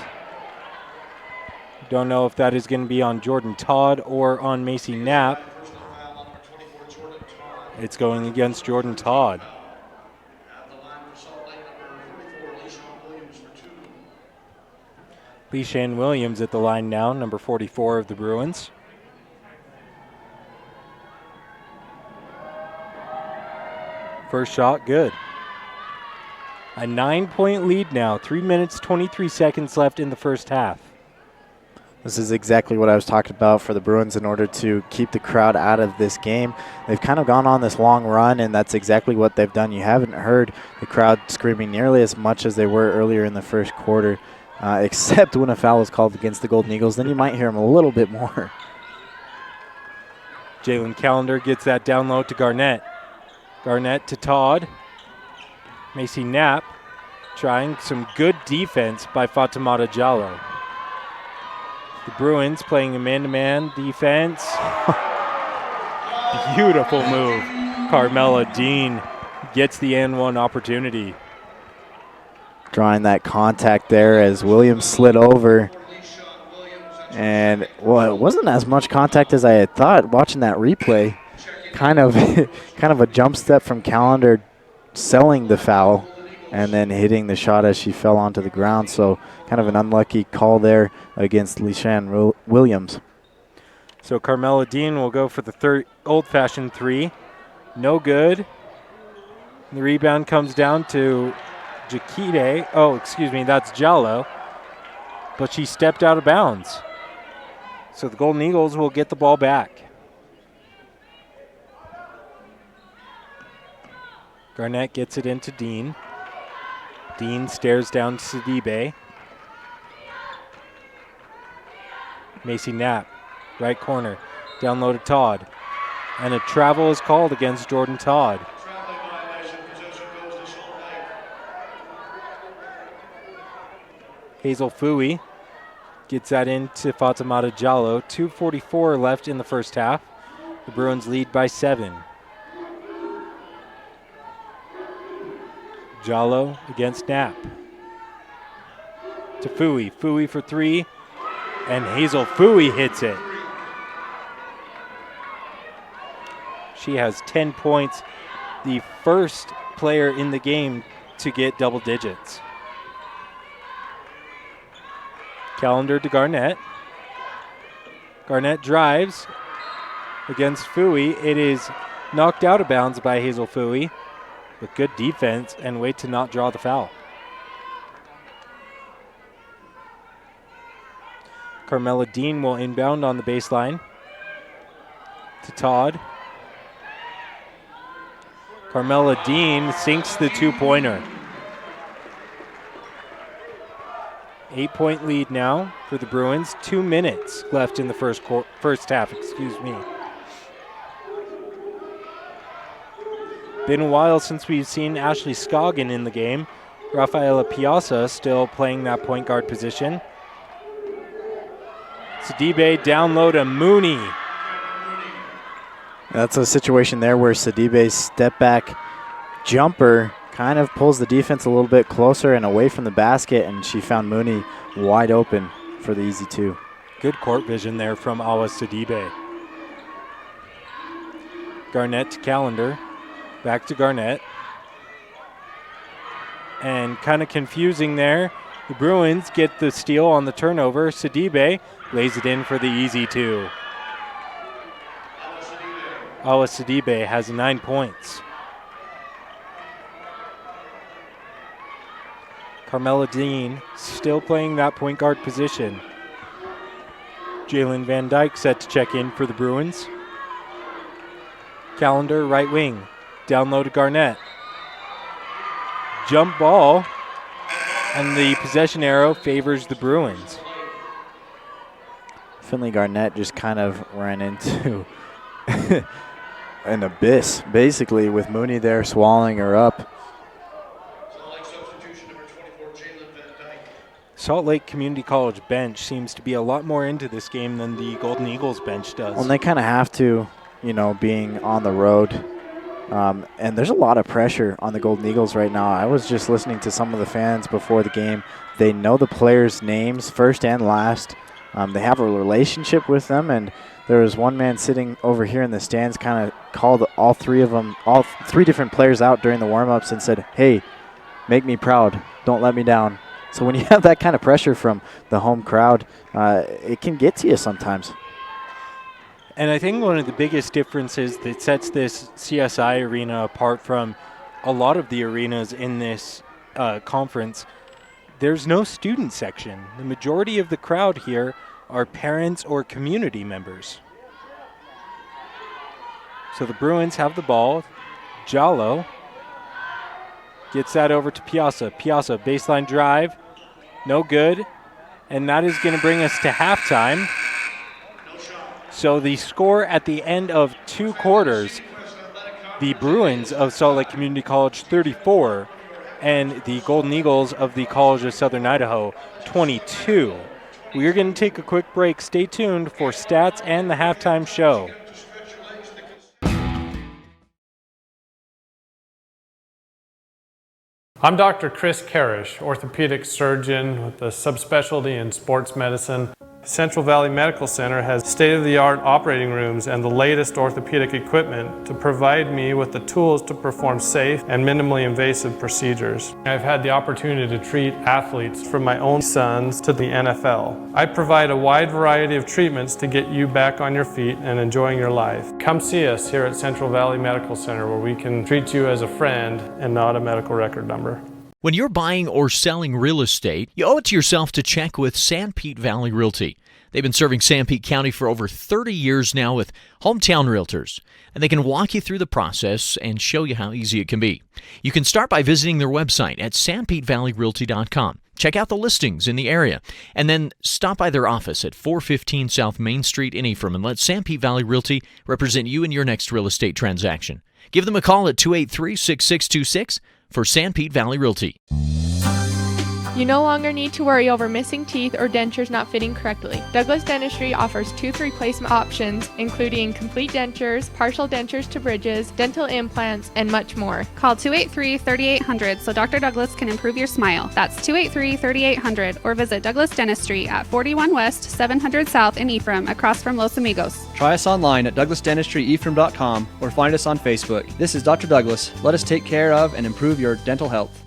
Don't know if that is going to be on Jordan Todd or on Macy Knapp. It's going against Jordan Todd. Leishan Williams at the line now, number 44 of the Bruins. First shot, good. A 9-point lead now, 3 minutes, 23 seconds left in the first half. This is exactly what I was talking about for the Bruins in order to keep the crowd out of this game. They've kind of gone on this long run, and that's exactly what they've done. You haven't heard the crowd screaming nearly as much as they were earlier in the first quarter, except when a foul was called against the Golden Eagles. Then you might hear them a little bit more. Jalen Callender gets that down low to Garnett. Garnett to Todd. Macy Knapp trying some good defense by Fatimata Jallo. The Bruins playing a man-to-man defense. Beautiful move. Carmela Dean gets the N1 opportunity. Drawing that contact there as Williams slid over. And, well, it wasn't as much contact as I had thought watching that replay. Kind of a jump step from Callender selling the foul and then hitting the shot as she fell onto the ground. So kind of an unlucky call there against Leishan Williams. So Carmela Dean will go for the third old-fashioned three. No good. The rebound comes down to Jakite. Oh, excuse me, that's Jallo. But she stepped out of bounds. So the Golden Eagles will get the ball back. Garnett gets it into Dean. Dean stares down to Sidibe. Macy Knapp, right corner, down low to Todd. And a travel is called against Jordan Todd. Hazel Fui gets that into Fatimata Jallo. 2:44 left in the first half. The Bruins lead by 7. Jallo against Knapp. To Fui. Fui for 3. And Hazel Fui hits it. She has 10 points. The first player in the game to get double digits. Callender to Garnett. Garnett drives against Fui. It is knocked out of bounds by Hazel Fui. With good defense and wait to not draw the foul. Carmela Dean will inbound on the baseline to Todd. Carmela Dean sinks the two-pointer. 8-point lead now for the Bruins. 2 minutes left in the first half. Been a while since we've seen Ashley Scoggin in the game. Rafaela Piazza still playing that point guard position. Sidibe down low to Mooney. That's a situation there where Sidibe's step back jumper kind of pulls the defense a little bit closer and away from the basket, and she found Mooney wide open for the easy two. Good court vision there from Awa Sidibe. Garnett to Callender. Back to Garnett. And kind of confusing there. The Bruins get the steal on the turnover. Sidibe lays it in for the easy two. Awa Sidibe has 9 points. Carmela Dean still playing that point guard position. Jalen Van Dyke set to check in for the Bruins. Callender, right wing. Down low to Garnett. Jump ball. And the possession arrow favors the Bruins. Finley Garnett just kind of ran into an abyss, basically, with Mooney there swallowing her up. Salt Lake Community College bench seems to be a lot more into this game than the Golden Eagles bench does. Well, and they kind of have to, being on the road. And there's a lot of pressure on the Golden Eagles right now. I was just listening to some of the fans before the game. They know the players' names first and last. They have a relationship with them, and there was one man sitting over here in the stands kind of called all three different players out during the warm-ups and said, hey, make me proud, don't let me down. So when you have that kind of pressure from the home crowd, it can get to you sometimes. And I think one of the biggest differences that sets this CSI arena apart from a lot of the arenas in this conference, there's no student section. The majority of the crowd here are parents or community members. So the Bruins have the ball. Jallo gets that over to Piazza. Piazza, baseline drive, no good. And that is going to bring us to halftime. So the score at the end of 2 quarters, the Bruins of Salt Lake Community College 34 and the Golden Eagles of the College of Southern Idaho 22. We are going to take a quick break. Stay tuned for stats and the halftime show. I'm Dr. Chris Karish, orthopedic surgeon with a subspecialty in sports medicine. Central Valley Medical Center has state-of-the-art operating rooms and the latest orthopedic equipment to provide me with the tools to perform safe and minimally invasive procedures. I've had the opportunity to treat athletes from my own sons to the NFL. I provide a wide variety of treatments to get you back on your feet and enjoying your life. Come see us here at Central Valley Medical Center, where we can treat you as a friend and not a medical record number. When you're buying or selling real estate, you owe it to yourself to check with Sanpete Valley Realty. They've been serving Sanpete County for over 30 years now with hometown realtors, and they can walk you through the process and show you how easy it can be. You can start by visiting their website at sanpetevalleyrealty.com. Check out the listings in the area, and then stop by their office at 415 South Main Street in Ephraim and let Sanpete Valley Realty represent you in your next real estate transaction. Give them a call at 283-6626 for Sanpete Valley Realty. You no longer need to worry over missing teeth or dentures not fitting correctly. Douglas Dentistry offers tooth replacement options, including complete dentures, partial dentures to bridges, dental implants, and much more. Call 283-3800 so Dr. Douglas can improve your smile. That's 283-3800, or visit Douglas Dentistry at 41 West, 700 South in Ephraim, across from Los Amigos. Try us online at douglasdentistry.ephraim.com or find us on Facebook. This is Dr. Douglas. Let us take care of and improve your dental health.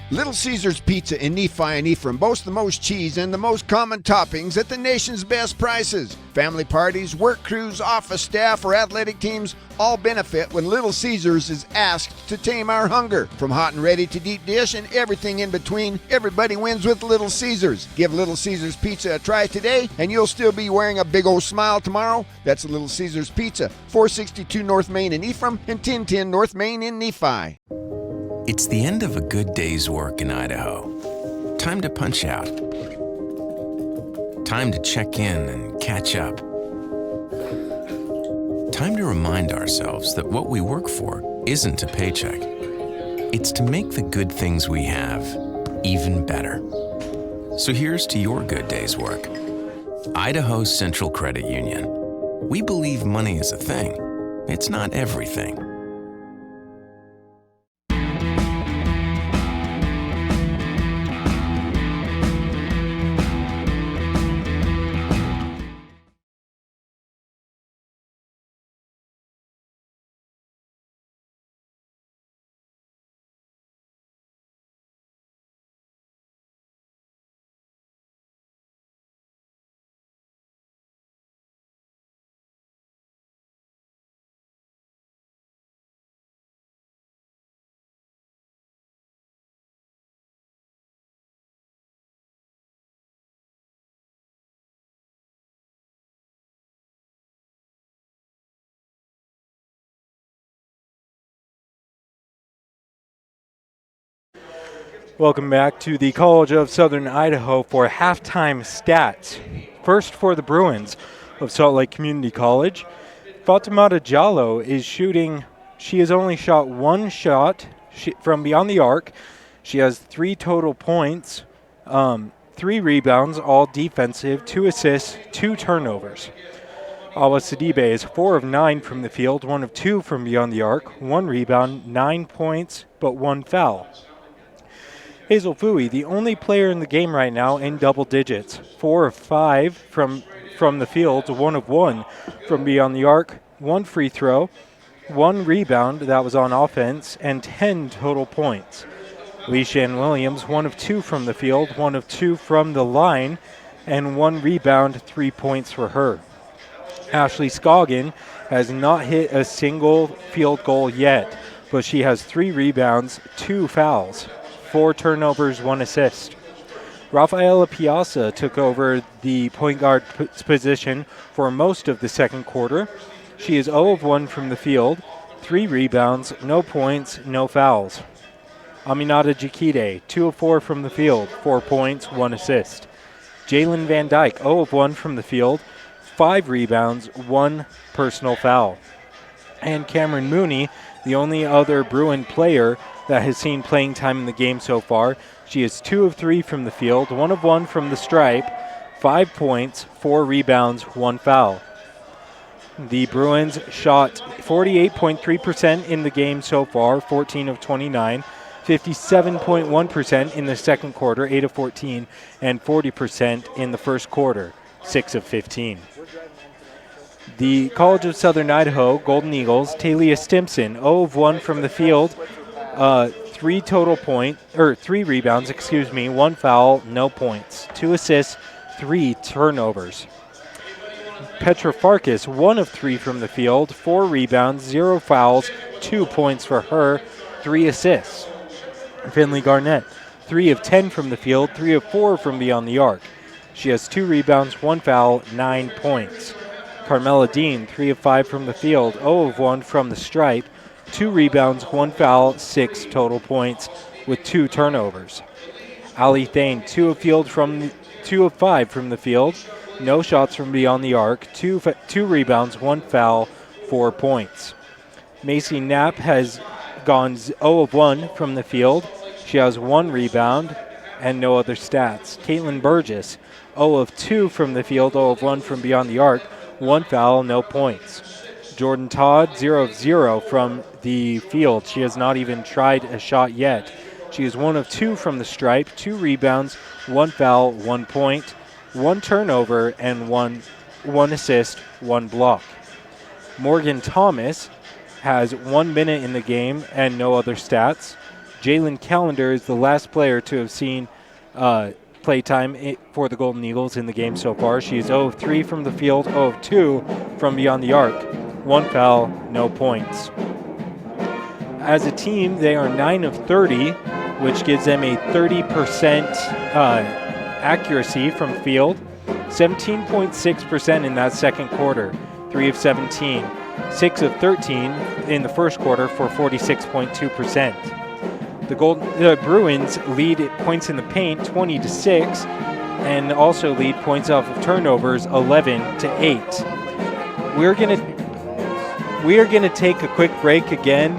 Little Caesars Pizza in Nephi and Ephraim boasts the most cheese and the most common toppings at the nation's best prices. Family parties, work crews, office staff, or athletic teams all benefit when Little Caesars is asked to tame our hunger. From hot and ready to deep dish and everything in between, everybody wins with Little Caesars. Give Little Caesars Pizza a try today, and you'll still be wearing a big old smile tomorrow. That's Little Caesars Pizza, 462 North Main in Ephraim and 1010 North Main in Nephi. It's the end of a good day's work in Idaho. Time to punch out. Time to check in and catch up. Time to remind ourselves that what we work for isn't a paycheck. It's to make the good things we have even better. So here's to your good day's work. Idaho Central Credit Union. We believe money is a thing. It's not everything. Welcome back to the College of Southern Idaho for halftime stats. First for the Bruins of Salt Lake Community College. Fatimata Jallo is shooting. She has only shot one shot from beyond the arc. She has 3 total points, 3 rebounds, all defensive, 2 assists, 2 turnovers. Awa Sidibe is 4 of 9 from the field, 1 of 2 from beyond the arc, 1 rebound, 9 points, but 1 foul. Hazel Fooey, the only player in the game right now in double digits. 4 of 5 from the field, 1 of 1 from beyond the arc, 1 free throw, 1 rebound that was on offense, and 10 total points. Leishan Williams, 1 of 2 from the field, 1 of 2 from the line, and 1 rebound, 3 points for her. Ashley Scoggin has not hit a single field goal yet, but she has 3 rebounds, 2 fouls, 4 turnovers, 1 assist. Rafaela Piazza took over the point guard position for most of the second quarter. She is 0 of 1 from the field, 3 rebounds, no points, no fouls. Aminata Jakite, 2 of 4 from the field, 4 points, 1 assist. Jalen Van Dyke, 0 of 1 from the field, 5 rebounds, 1 personal foul. And Cameron Mooney, the only other Bruin player that has seen playing time in the game so far. She is 2 of 3 from the field, 1 of 1 from the stripe, 5 points, 4 rebounds, 1 foul. The Bruins shot 48.3% in the game so far, 14 of 29, 57.1% in the second quarter, 8 of 14, and 40% in the first quarter, 6 of 15. The College of Southern Idaho Golden Eagles, Talia Stimson, 0 of 1 from the field, 3 rebounds, 1 foul, no points, 2 assists, 3 turnovers. Petra Farkas, 1 of 3 from the field, 4 rebounds, 0 fouls, 2 points for her, 3 assists. Finley Garnett, 3 of 10 from the field, 3 of 4 from beyond the arc. She has 2 rebounds, 1 foul, 9 points. Carmela Dean, 3 of 5 from the field, 0 of 1 from the stripe, 2 rebounds, 1 foul, 6 total points with 2 turnovers. Ali Thane, 2 of 5 from the field, no shots from beyond the arc, 2 rebounds, 1 foul, 4 points. Macy Knapp has gone 0 of 1 from the field. She has 1 rebound and no other stats. Caitlin Burgess, 0 of 2 from the field, 0 of 1 from beyond the arc, 1 foul, no points. Jordan Todd, 0 of 0 from the field. She has not even tried a shot yet. She is 1 of 2 from the stripe, 2 rebounds, 1 foul, 1 point, 1 turnover, and 1 assist, 1 block. Morgan Thomas has 1 minute in the game and no other stats. Jalen Callender is the last player to have seen playtime for the Golden Eagles in the game so far. She is 0 of 3 from the field, 0 of 2 from beyond the arc. 1 foul, no points. As a team, they are 9 of 30, which gives them a 30% accuracy from field, 17.6% in that second quarter, 3 of 17, 6 of 13 in the first quarter for 46.2%. The Bruins lead points in the paint 20-6 and also lead points off of turnovers 11-8. We are gonna take a quick break again.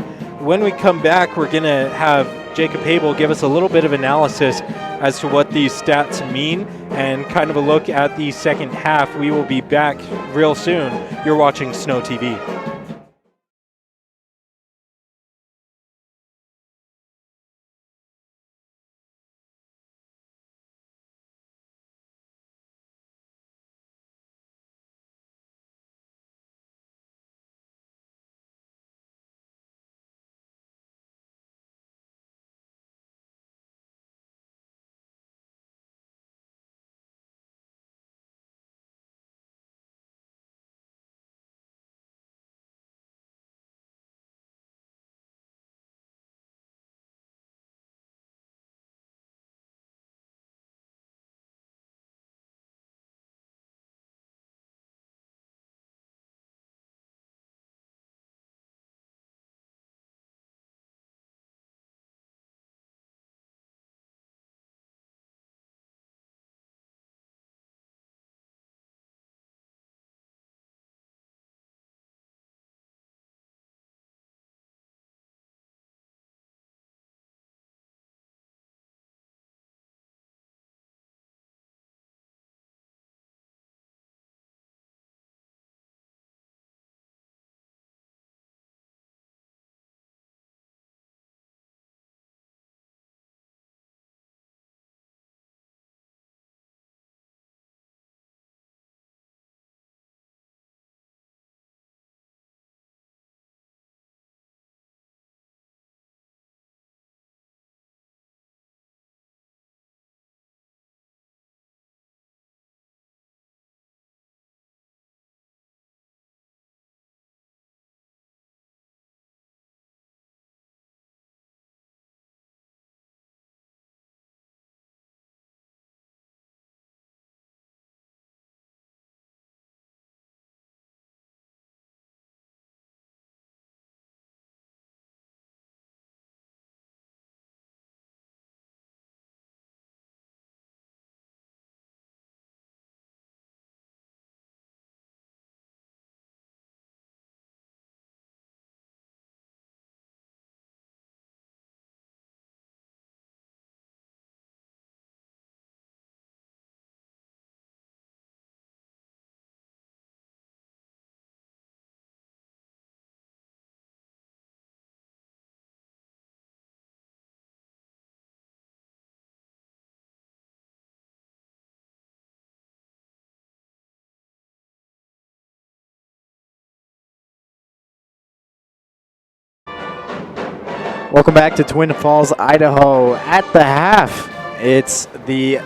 When we come back, we're gonna have Jacob Habel give us a little bit of analysis as to what these stats mean and kind of a look at the second half. We will be back real soon. You're watching Snow TV. Welcome back to Twin Falls, Idaho. At the half, it's the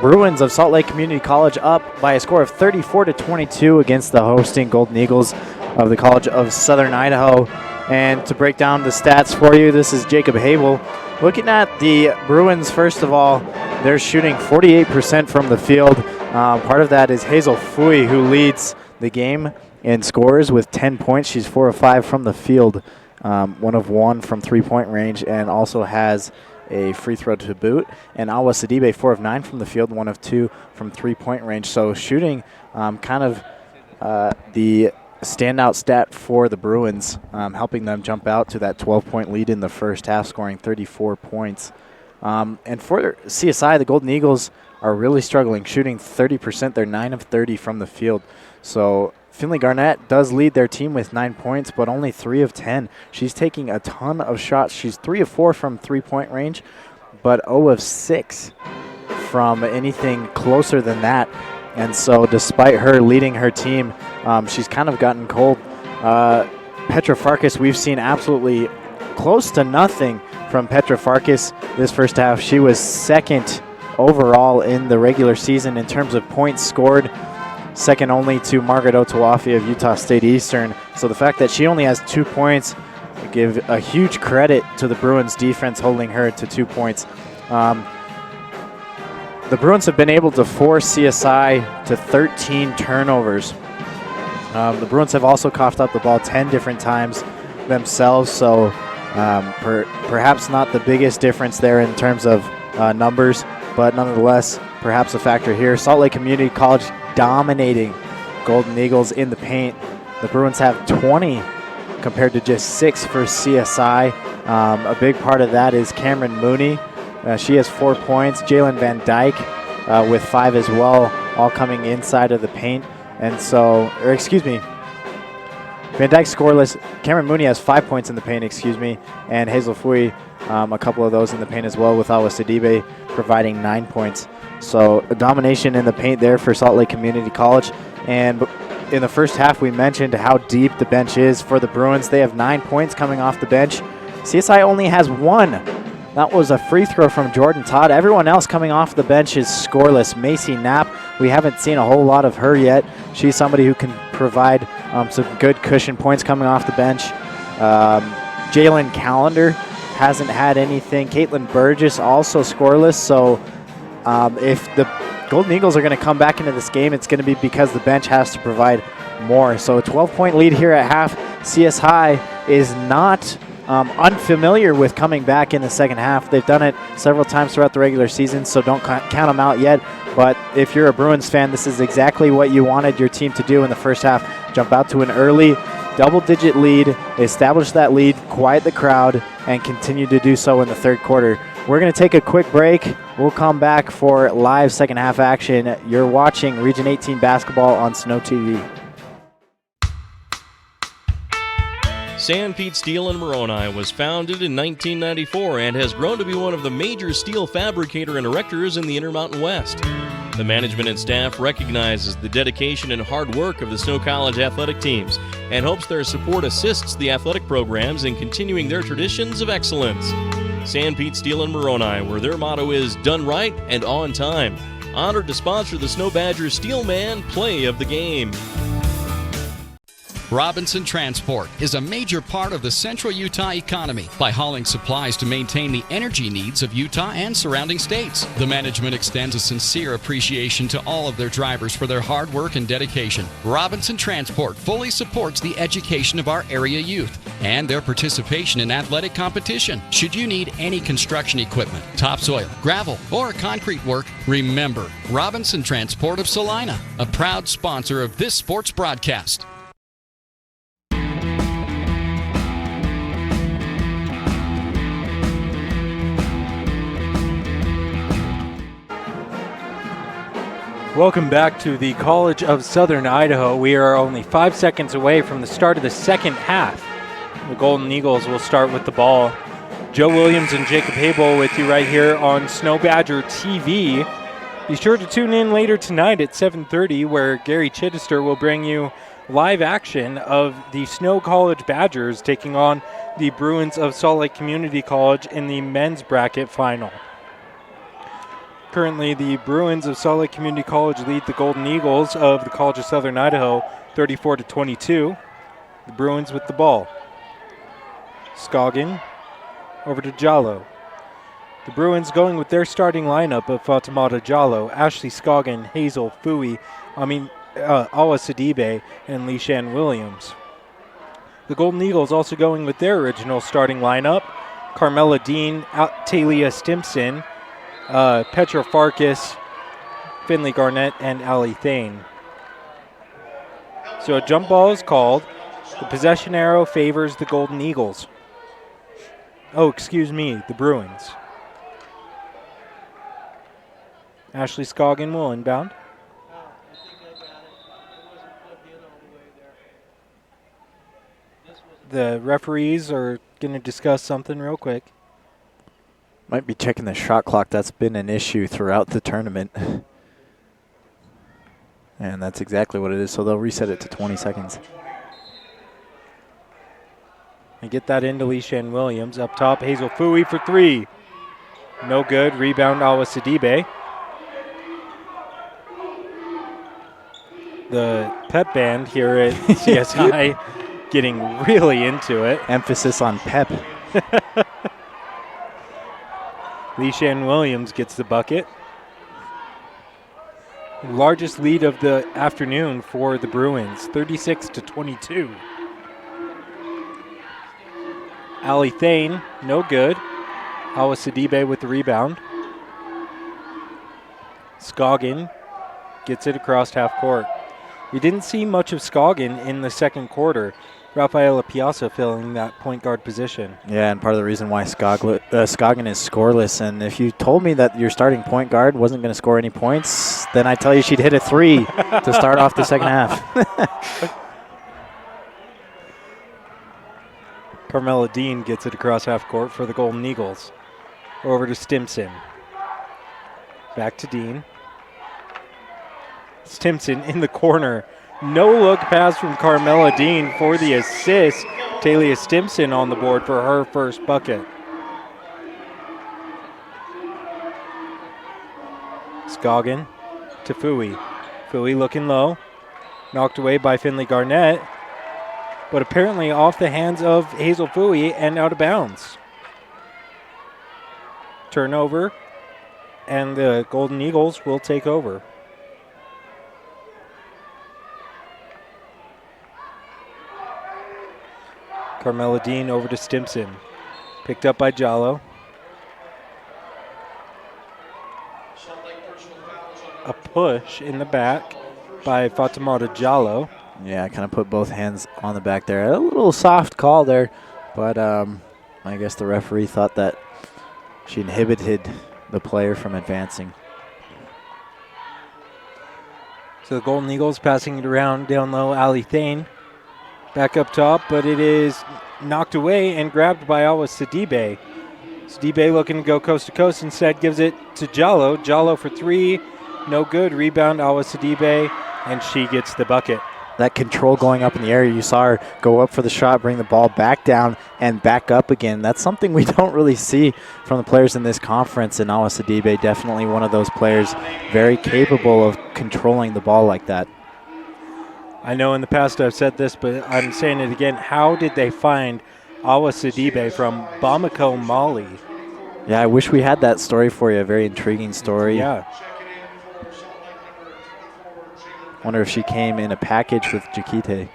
Bruins of Salt Lake Community College up by a score of 34-22 against the hosting Golden Eagles of the College of Southern Idaho. And to break down the stats for you, this is Jacob Habel. Looking at the Bruins, first of all, they're shooting 48% from the field. Part of that is Hazel Fui, who leads the game in scores with 10 points. She's 4 of 5 from the field, 1 of 1 from three-point range, and also has a free throw to boot. And Awa Sidibe, 4 of 9 from the field, 1 of 2 from three-point range. So shooting kind of the standout stat for the Bruins, helping them jump out to that 12-point lead in the first half, scoring 34 points. And for CSI, the Golden Eagles are really struggling, shooting 30%. They're 9 of 30 from the field. So Finley Garnett does lead their team with 9 points, but only 3 of 10. She's taking a ton of shots. She's 3 of 4 from three-point range, but 0 of 6 from anything closer than that. And so despite her leading her team, she's kind of gotten cold. Petra Farkas, we've seen absolutely close to nothing from Petra Farkas this first half. She was second overall in the regular season in terms of points scored, second only to Margaret Otawafi of Utah State Eastern. So the fact that she only has 2 points, I give a huge credit to the Bruins defense holding her to 2 points. The Bruins have been able to force CSI to 13 turnovers. The Bruins have also coughed up the ball 10 different times themselves, so perhaps not the biggest difference there in terms of numbers, but nonetheless, perhaps a factor here. Salt Lake Community College dominating Golden Eagles in the paint. The Bruins have 20 compared to just 6 for CSI. A big part of that is Cameron Mooney. She has 4 points. Jalen Van Dyke with 5 as well, all coming inside of the paint. And so, Van Dyke scoreless. Cameron Mooney has 5 points in the paint, and Hazel Fui, a couple of those in the paint as well, with Awa Sidibe providing 9 points. So a domination in the paint there for Salt Lake Community College. And in the first half, we mentioned how deep the bench is for the Bruins. They have 9 points coming off the bench. CSI only has 1. That was a free throw from Jordan Todd. Everyone else coming off the bench is scoreless. Macy Knapp, we haven't seen a whole lot of her yet. She's somebody who can provide some good cushion points coming off the bench. Jalen Callender hasn't had anything. Caitlin Burgess also scoreless. So if the Golden Eagles are going to come back into this game, it's going to be because the bench has to provide more. So a 12-point lead here at half. CSI is not unfamiliar with coming back in the second half. They've done it several times throughout the regular season, so don't count them out yet. But if you're a Bruins fan, this is exactly what you wanted your team to do in the first half. Jump out to an early double-digit lead, establish that lead, quiet the crowd, and continue to do so in the third quarter. We're going to take a quick break. We'll come back for live second half action. You're watching Region 18 basketball on Snow TV. Sanpete Steel in Moroni was founded in 1994 and has grown to be one of the major steel fabricator and erectors in the Intermountain West. The management and staff recognizes the dedication and hard work of the Snow College athletic teams and hopes their support assists the athletic programs in continuing their traditions of excellence. Sanpete Steel in Moroni, where their motto is done right and on time. Honored to sponsor the Snow Badgers Steelman Play of the Game. Robinson Transport is a major part of the central Utah economy by hauling supplies to maintain the energy needs of Utah and surrounding states. The management extends a sincere appreciation to all of their drivers for their hard work and dedication. Robinson Transport fully supports the education of our area youth and their participation in athletic competition. Should you need any construction equipment, topsoil, gravel, or concrete work, remember Robinson Transport of Salina, a proud sponsor of this sports broadcast. Welcome back to the College of Southern Idaho. We are only 5 seconds away from the start of the second half. The Golden Eagles will start with the ball. Joe Williams and Jacob Habel with you right here on Snow Badger TV. Be sure to tune in later tonight at 7:30 where Gary Chittister will bring you live action of the Snow College Badgers taking on the Bruins of Salt Lake Community College in the men's bracket final. Currently, the Bruins of Salt Lake Community College lead the Golden Eagles of the College of Southern Idaho 34-22. The Bruins with the ball. Scoggin over to Jallo. The Bruins going with their starting lineup of Fatimata Jallo, Ashley Scoggin, Hazel Fui, Awa Sidibe, and Leishan Williams. The Golden Eagles also going with their original starting lineup: Carmela Dean, Talia Stimson, Petra Farkas, Finley Garnett, and Ali Thane. So a jump ball is called. The possession arrow favors the Golden Eagles. The Bruins. Ashley Scoggin will inbound. The referees are going to discuss something real quick. Might be checking the shot clock. That's been an issue throughout the tournament. And that's exactly what it is. So they'll reset it to 20 seconds. And get that into Leishan Williams. Up top, Hazel Fui for three. No good. Rebound, Awa Sidibe. The pep band here at CSI getting really into it. Emphasis on pep. Leishan Williams gets the bucket. Largest lead of the afternoon for the Bruins, 36-22. Ali Thane, no good. Awa Sidibe with the rebound. Scoggin gets it across half court. We didn't see much of Scoggin in the second quarter. Rafaela Piazza filling that point guard position. Yeah, and part of the reason why Scoggin is scoreless. And if you told me that your starting point guard wasn't going to score any points, then I'd tell you she'd hit a three to start off the second half. Carmela Dean gets it across half court for the Golden Eagles. Over to Stimson. Back to Dean. Stimson in the corner. No look pass from Carmela Dean for the assist. Talia Stimson on the board for her first bucket. Scoggin to Fui. Fui looking low. Knocked away by Finley Garnett. But apparently off the hands of Hazel Fui and out of bounds. Turnover. And the Golden Eagles will take over. Carmela Dean over to Stimson. Picked up by Jallo. A push in the back by Fatimata Jallo. Yeah, kind of put both hands on the back there. A little soft call there, but I guess the referee thought that she inhibited the player from advancing. So the Golden Eagles passing it around down low. Ali Thane back up top, but it is knocked away and grabbed by Awa Sidibe. Sidibe looking to go coast to coast, instead gives it to Jallo. Jallo for three, no good. Rebound, Awa Sidibe, and she gets the bucket. That control going up in the air, you saw her go up for the shot, bring the ball back down, and back up again. That's something we don't really see from the players in this conference, and Awa Sidibe definitely one of those players very capable of controlling the ball like that. I know in the past I've said this, but I'm saying it again. How did they find Awa Sidibe from Bamako, Mali? Yeah, I wish we had that story for you. A very intriguing story. Yeah. Wonder if she came in a package with Jakite.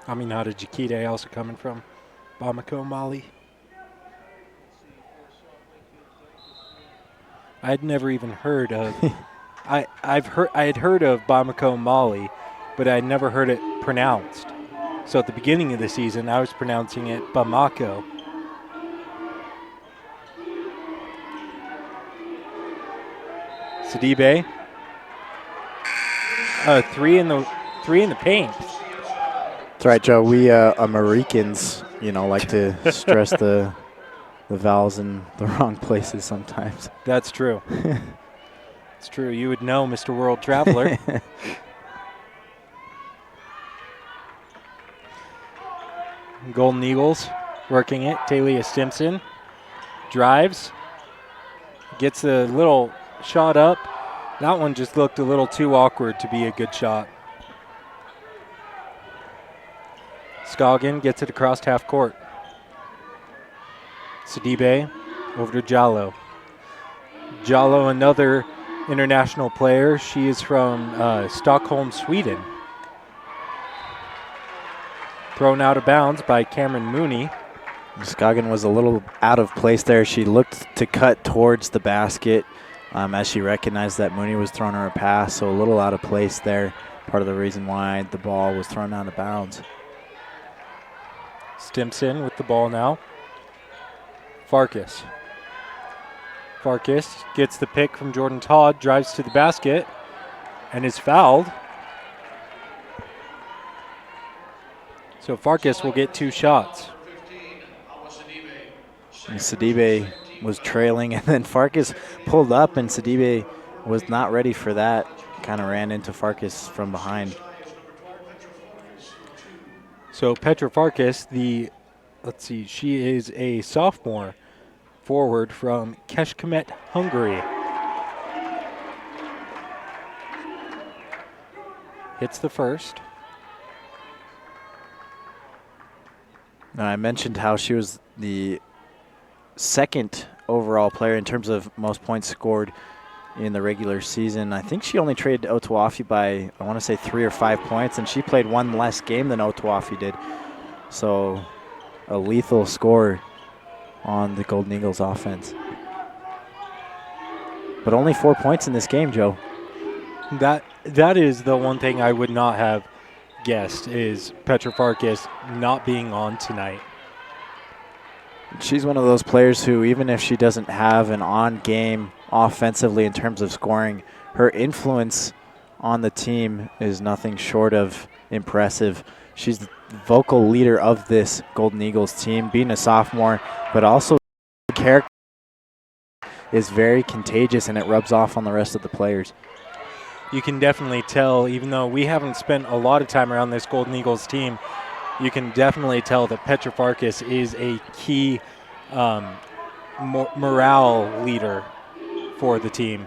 How did Jakite also coming from Bamako, Mali? I'd never even heard of. I had heard of Bamako, Mali, but I'd never heard it pronounced. So at the beginning of the season, I was pronouncing it Bamako. Sidibe. Three in the paint. That's right, Joe. We Americans, like to stress the vowels in the wrong places sometimes. That's true. It's true. You would know, Mr. World Traveler. Golden Eagles working it. Talia Stimson drives. Gets a little shot up. That one just looked a little too awkward to be a good shot. Scoggin gets it across half court. Sidibe over to Jallo. Jallo, another international player. She is from Stockholm, Sweden. Thrown out of bounds by Cameron Mooney. Scoggin was a little out of place there. She looked to cut towards the basket as she recognized that Mooney was throwing her a pass, so a little out of place there. Part of the reason why the ball was thrown out of bounds. Stimson with the ball now. Farkas. Farkas gets the pick from Jordan Todd, drives to the basket, and is fouled. So Farkas will get 2 shots. And Sidibe was trailing, and then Farkas pulled up, and Sidibe was not ready for that. Kind of ran into Farkas from behind. So Petra Farkas, she is a sophomore forward from Kecskemét, Hungary. Hits the first. Now, I mentioned how she was the second overall player in terms of most points scored in the regular season. I think she only traded Otawafi by, I want to say, 3 or 5 points, and she played 1 less game than Otawafi did. So a lethal score on the Golden Eagles offense. But only 4 points in this game, Joe. That is the one thing I would not have guessed, is Petra Farkas not being on tonight. She's one of those players who, even if she doesn't have an on game offensively in terms of scoring, her influence on the team is nothing short of impressive. She's the vocal leader of this Golden Eagles team, being a sophomore, but also character is very contagious, and it rubs off on the rest of the players. You can definitely tell, even though we haven't spent a lot of time around this Golden Eagles team, you can definitely tell that Petra Farkas is a key morale leader for the team.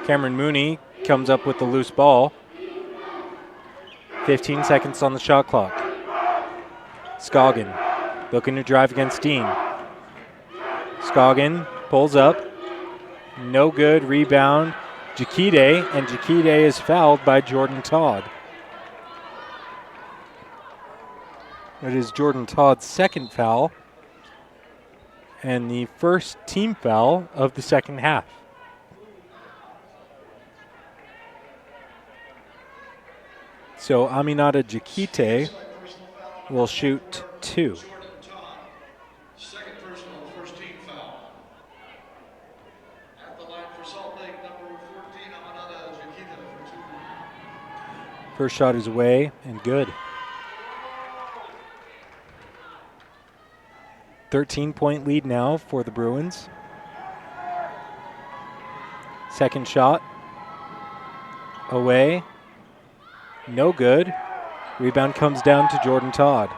Cameron Mooney comes up with the loose ball. 15 seconds on the shot clock. Scoggin looking to drive against Dean. Scoggin pulls up. No good. Rebound. Jakite, and Jakite is fouled by Jordan Todd. It is Jordan Todd's second foul and the first team foul of the second half. So Aminata Jakite will shoot 2. First shot is away and good. 13-point lead now for the Bruins. Second shot. Away. No good. Rebound comes down to Jordan Todd.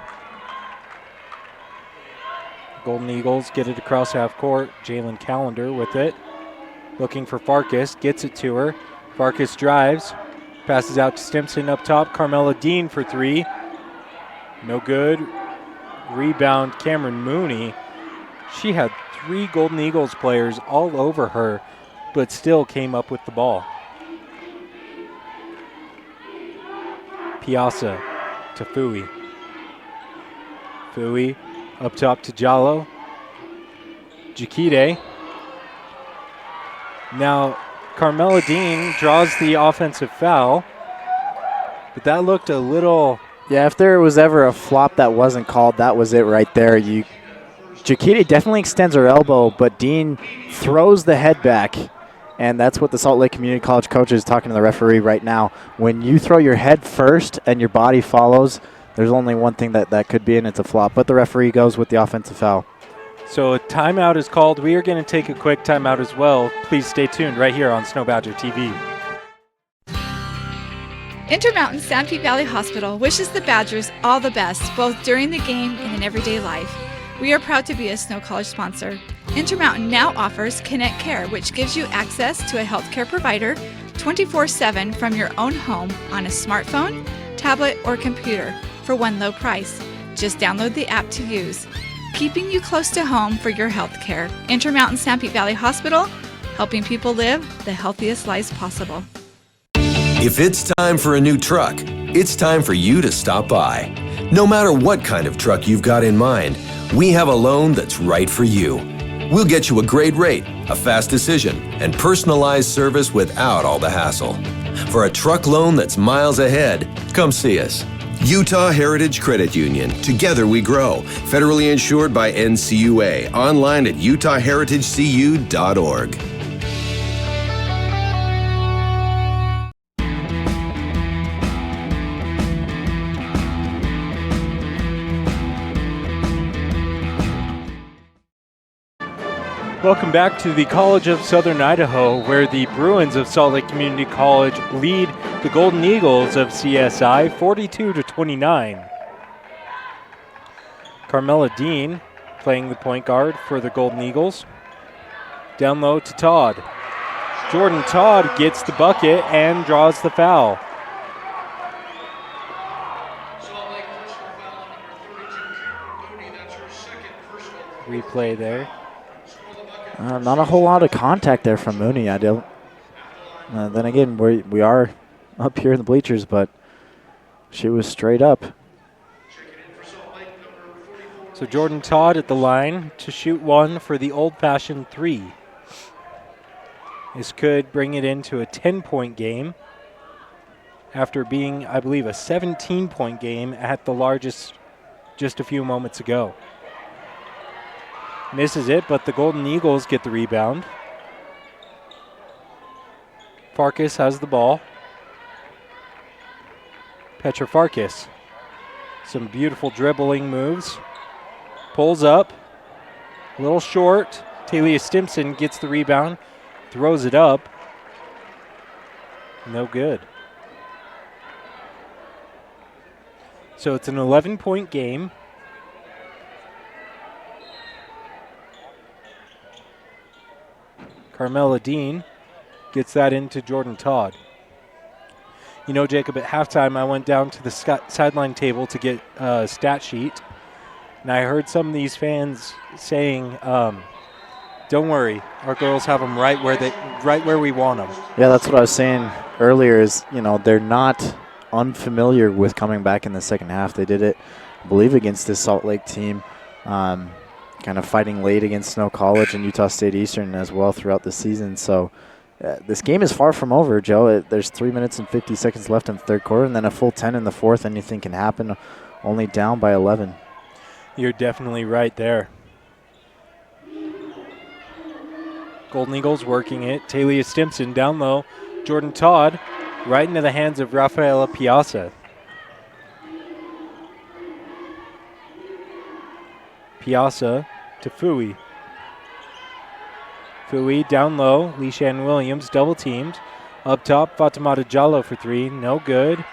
Golden Eagles get it across half court. Jalen Callender with it. Looking for Farkas. Gets it to her. Farkas drives. Passes out to Stimson up top. Carmela Dean for 3. No good. Rebound, Cameron Mooney. She had 3 Golden Eagles players all over her, but still came up with the ball. Piazza to Fui. Fui up top to Jallo. Jakite. Now, Carmela Dean draws the offensive foul, but that looked a little... Yeah, if there was ever a flop that wasn't called, that was it right there. Jakite definitely extends her elbow, but Dean throws the head back, and that's what the Salt Lake Community College coach is talking to the referee right now. When you throw your head first and your body follows, there's only one thing that could be, and it's a flop. But the referee goes with the offensive foul. So a timeout is called. We are going to take a quick timeout as well. Please stay tuned right here on Snow Badger TV. Intermountain Sanpete Valley Hospital wishes the Badgers all the best, both during the game and in everyday life. We are proud to be a Snow College sponsor. Intermountain now offers Connect Care, which gives you access to a healthcare provider 24/7 from your own home on a smartphone, tablet, or computer for one low price. Just download the app to use. Keeping you close to home for your health care. Intermountain Sanpete Valley Hospital, helping people live the healthiest lives possible. If it's time for a new truck, it's time for you to stop by. No matter what kind of truck you've got in mind, we have a loan that's right for you. We'll get you a great rate, a fast decision, and personalized service without all the hassle. For a truck loan that's miles ahead, come see us. Utah Heritage Credit Union. Together we grow. Federally insured by NCUA. Online at utahheritagecu.org. Welcome back to the College of Southern Idaho, where the Bruins of Salt Lake Community College lead the Golden Eagles of CSI 42-29. Carmela Dean playing the point guard for the Golden Eagles. Down low to Todd. Jordan Todd gets the bucket and draws the foul. Replay there. Not a whole lot of contact there from Mooney. I don't. Then again, we are up here in the bleachers, but she was straight up. So Jordan Todd at the line to shoot one for the old-fashioned three. This could bring it into a 10-point game after being, I believe, a 17-point game at the largest just a few moments ago. Misses it, but the Golden Eagles get the rebound. Farkas has the ball. Petra Farkas. Some beautiful dribbling moves. Pulls up. A little short. Talia Stimson gets the rebound. Throws it up. No good. So it's an 11-point game. Carmela Dean gets that into Jordan Todd. You know, Jacob, at halftime I went down to the sideline table to get a stat sheet, and I heard some of these fans saying, don't worry, our girls have them right where we want them. Yeah, that's what I was saying earlier is, you know, they're not unfamiliar with coming back in the second half. They did it, I believe, against this Salt Lake team. Kind of fighting late against Snow College and Utah State Eastern as well throughout the season. So this game is far from over, Joe. There's 3 minutes and 50 seconds left in the third quarter and then a full 10 in the fourth. Anything can happen, only down by 11. You're definitely right there. Golden Eagles working it. Talia Stimson down low. Jordan Todd right into the hands of Rafaela Piazza. Piazza to Fui. Fui down low. Leishan Williams double teamed. Up top, Fatimata Jallo for three. No good.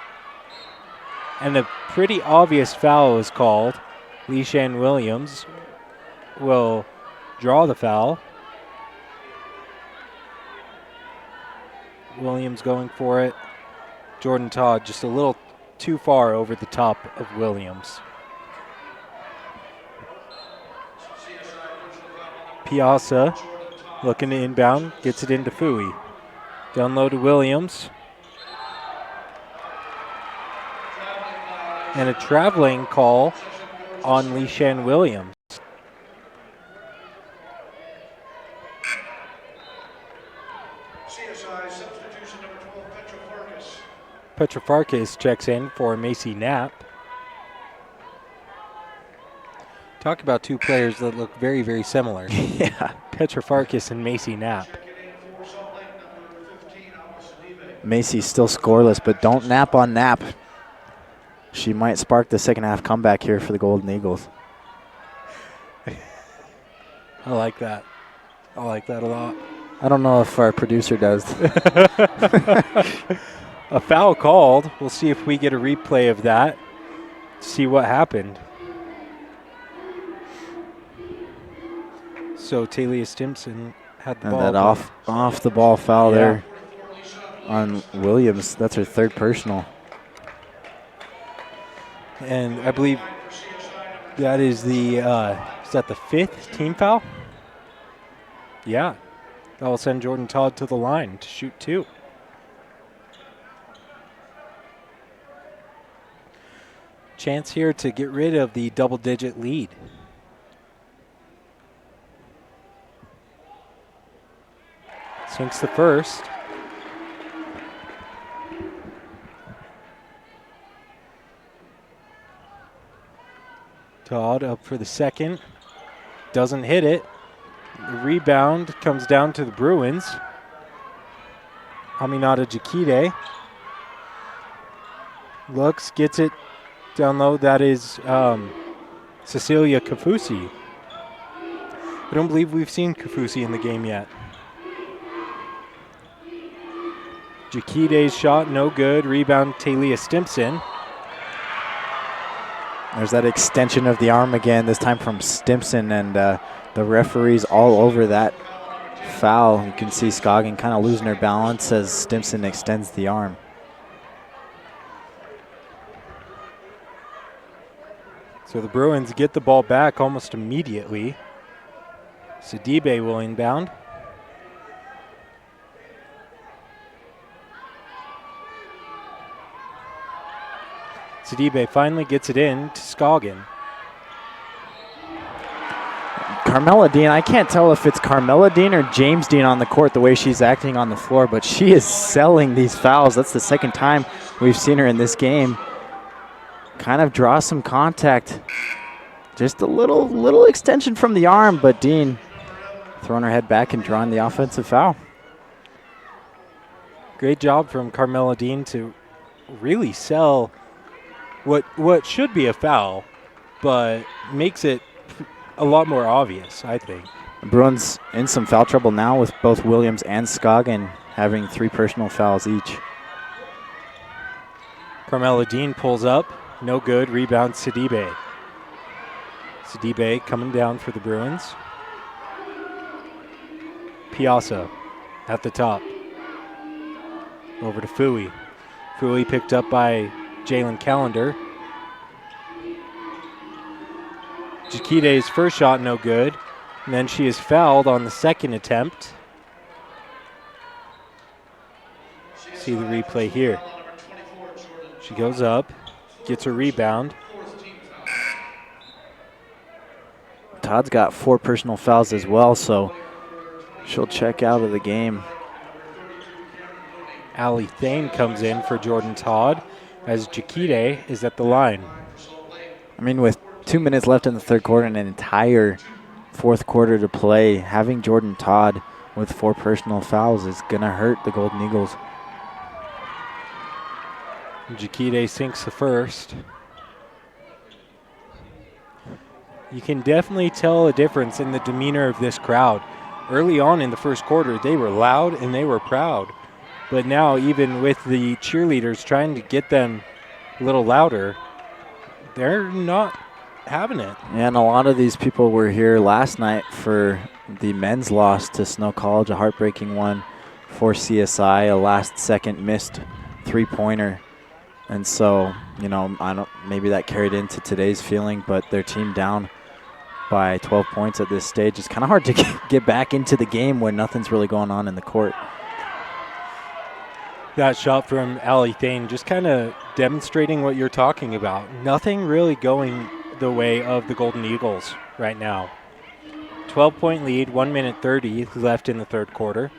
And a pretty obvious foul is called. Leishan Williams will draw the foul. Williams going for it. Jordan Todd just a little too far over the top of Williams. Piazza looking to inbound, gets it into Fui. Down low to Williams. And a traveling call on Leishan Williams. CSI substitution number 12, Petra Farkas. Petra Farkas checks in for Macy Knapp. Talk about two players that look very, very similar. Yeah. Petra Farkas and Macy Knapp. Macy's still scoreless, but don't nap on Knapp. She might spark the second half comeback here for the Golden Eagles. I like that. I like that a lot. I don't know if our producer does. A foul called. We'll see if we get a replay of that. See what happened. So Talia Stimson had the And ball. that off the ball foul there on Williams. That's her third personal. And I believe that is the is that the 5th team foul? Yeah. That will send Jordan Todd to the line to shoot 2. Chance here to get rid of the double-digit lead. Sinks the first. Todd up for the second. Doesn't hit it. The rebound comes down to the Bruins. Aminata Jakite looks, gets it down low. That is Cecilia Kafusi. I don't believe we've seen Kafusi in the game yet. Jakite's shot, no good. Rebound, Talia Stimson. There's that extension of the arm again, this time from Stimson, and the referee's all over that foul. You can see Scoggin kind of losing her balance as Stimson extends the arm. So the Bruins get the ball back almost immediately. Sidibe will inbound. Sidibe finally gets it in to Scoggin. Carmela Dean, I can't tell if it's Carmela Dean or James Dean on the court the way she's acting on the floor, but she is selling these fouls. That's the second time we've seen her in this game. Kind of draw some contact. Just a little extension from the arm, but Dean throwing her head back and drawing the offensive foul. Great job from Carmela Dean to really sell what should be a foul, but makes it a lot more obvious, I think. The Bruins in some foul trouble now with both Williams and Scoggin having 3 personal fouls each. Carmela Dean pulls up, no good, rebound Sidibe. Sidibe coming down for the Bruins. Piazza at the top. Over to Fui. Fui picked up by Jalen Callender. Jakite's first shot no good. And then she is fouled on the second attempt. See the replay here. She goes up, gets a rebound. Todd's got 4 personal fouls as well, so she'll check out of the game. Allie Thane comes in for Jordan Todd as Jakite is at the line. I mean, with 2 minutes left in the third quarter and an entire fourth quarter to play, having Jordan Todd with 4 personal fouls is going to hurt the Golden Eagles. Jakite sinks the first. You can definitely tell a difference in the demeanor of this crowd. Early on in the first quarter, they were loud and they were proud. But now, even with the cheerleaders trying to get them a little louder, they're not having it. And a lot of these people were here last night for the men's loss to Snow College, a heartbreaking one for CSI, a last-second missed 3-pointer. And so, you know, maybe that carried into today's feeling, but their team down by 12 points at this stage. It's kind of hard to get back into the game when nothing's really going on in the court. That shot from Allie Thane just kind of demonstrating what you're talking about. Nothing really going the way of the Golden Eagles right now. 12-point lead, 1 minute 30 left in the third quarter.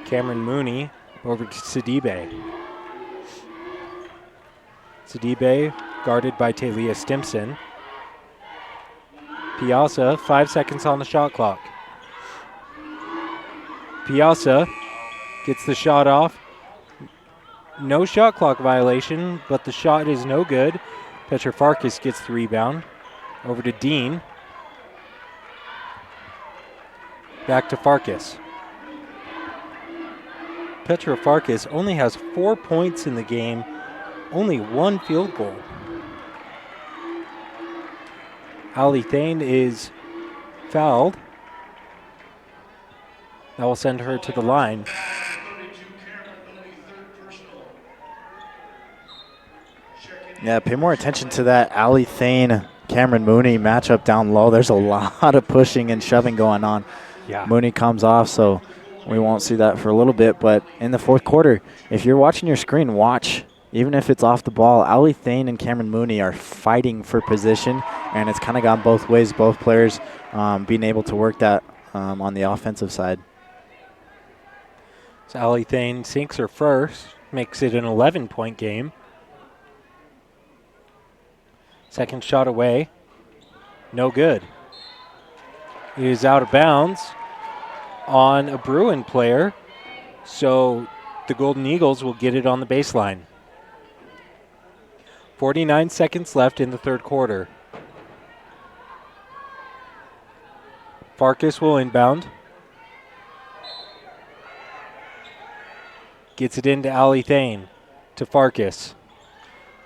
Cameron Mooney over to Sidibe. Sidibe guarded by Talia Stimson. Piazza, 5 seconds on the shot clock. Piazza gets the shot off. No shot clock violation, but the shot is no good. Petra Farkas gets the rebound. Over to Dean. Back to Farkas. Petra Farkas only has 4 points in the game, only 1 field goal. Ali Thane is fouled. That will send her to the line. Yeah, pay more attention to that Ali Thane, Cameron Mooney matchup down low. There's a lot of pushing and shoving going on. Yeah. Mooney comes off, so we won't see that for a little bit. But in the fourth quarter, if you're watching your screen, watch. Even if it's off the ball, Ali Thane and Cameron Mooney are fighting for position, and it's kind of gone both ways, both players being able to work that on the offensive side. So Ali Thane sinks her first, makes it an 11-point game. Second shot away, no good. It is out of bounds on a Bruin player, so the Golden Eagles will get it on the baseline. 49 seconds left in the third quarter. Farkas will inbound. Gets it into Ali Thane to Farkas.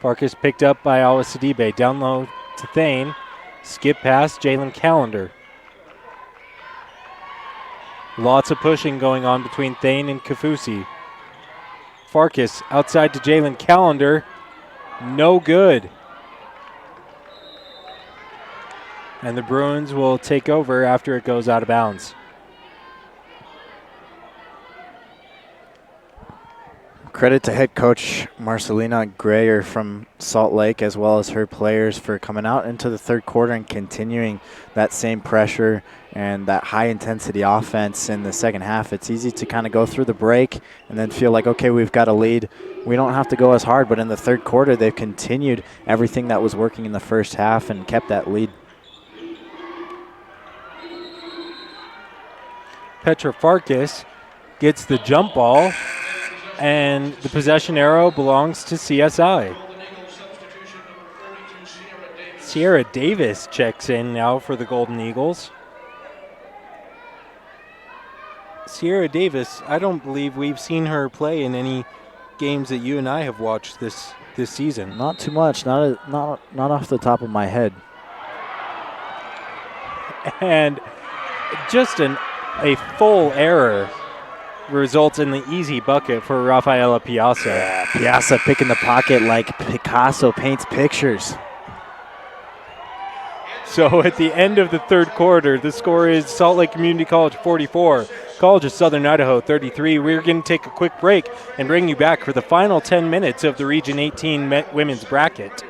Farkas picked up by Awa Sidibe. Down low to Thane. Skip past Jalen Callender. Lots of pushing going on between Thane and Kafusi. Farkas outside to Jalen Callender. No good. And the Bruins will take over after it goes out of bounds. Credit to head coach Marcelina Greyer from Salt Lake, as well as her players, for coming out into the third quarter and continuing that same pressure and that high-intensity offense in the second half. It's easy to kind of go through the break and then feel like, okay, we've got a lead. We don't have to go as hard, but in the third quarter, they've continued everything that was working in the first half and kept that lead. Petra Farkas gets the jump ball, and the possession arrow belongs to CSI. Sierra Davis checks in now for the Golden Eagles. Sierra Davis, I don't believe we've seen her play in any games that you and I have watched this season. Not too much, not off the top of my head. And just a full error results in the easy bucket for Rafaela Piazza. Yeah, Piazza picking the pocket like Picasso paints pictures. So at the end of the third quarter, the score is Salt Lake Community College 44, College of Southern Idaho 33. We're going to take a quick break and bring you back for the final 10 minutes of the Region 18 women's bracket.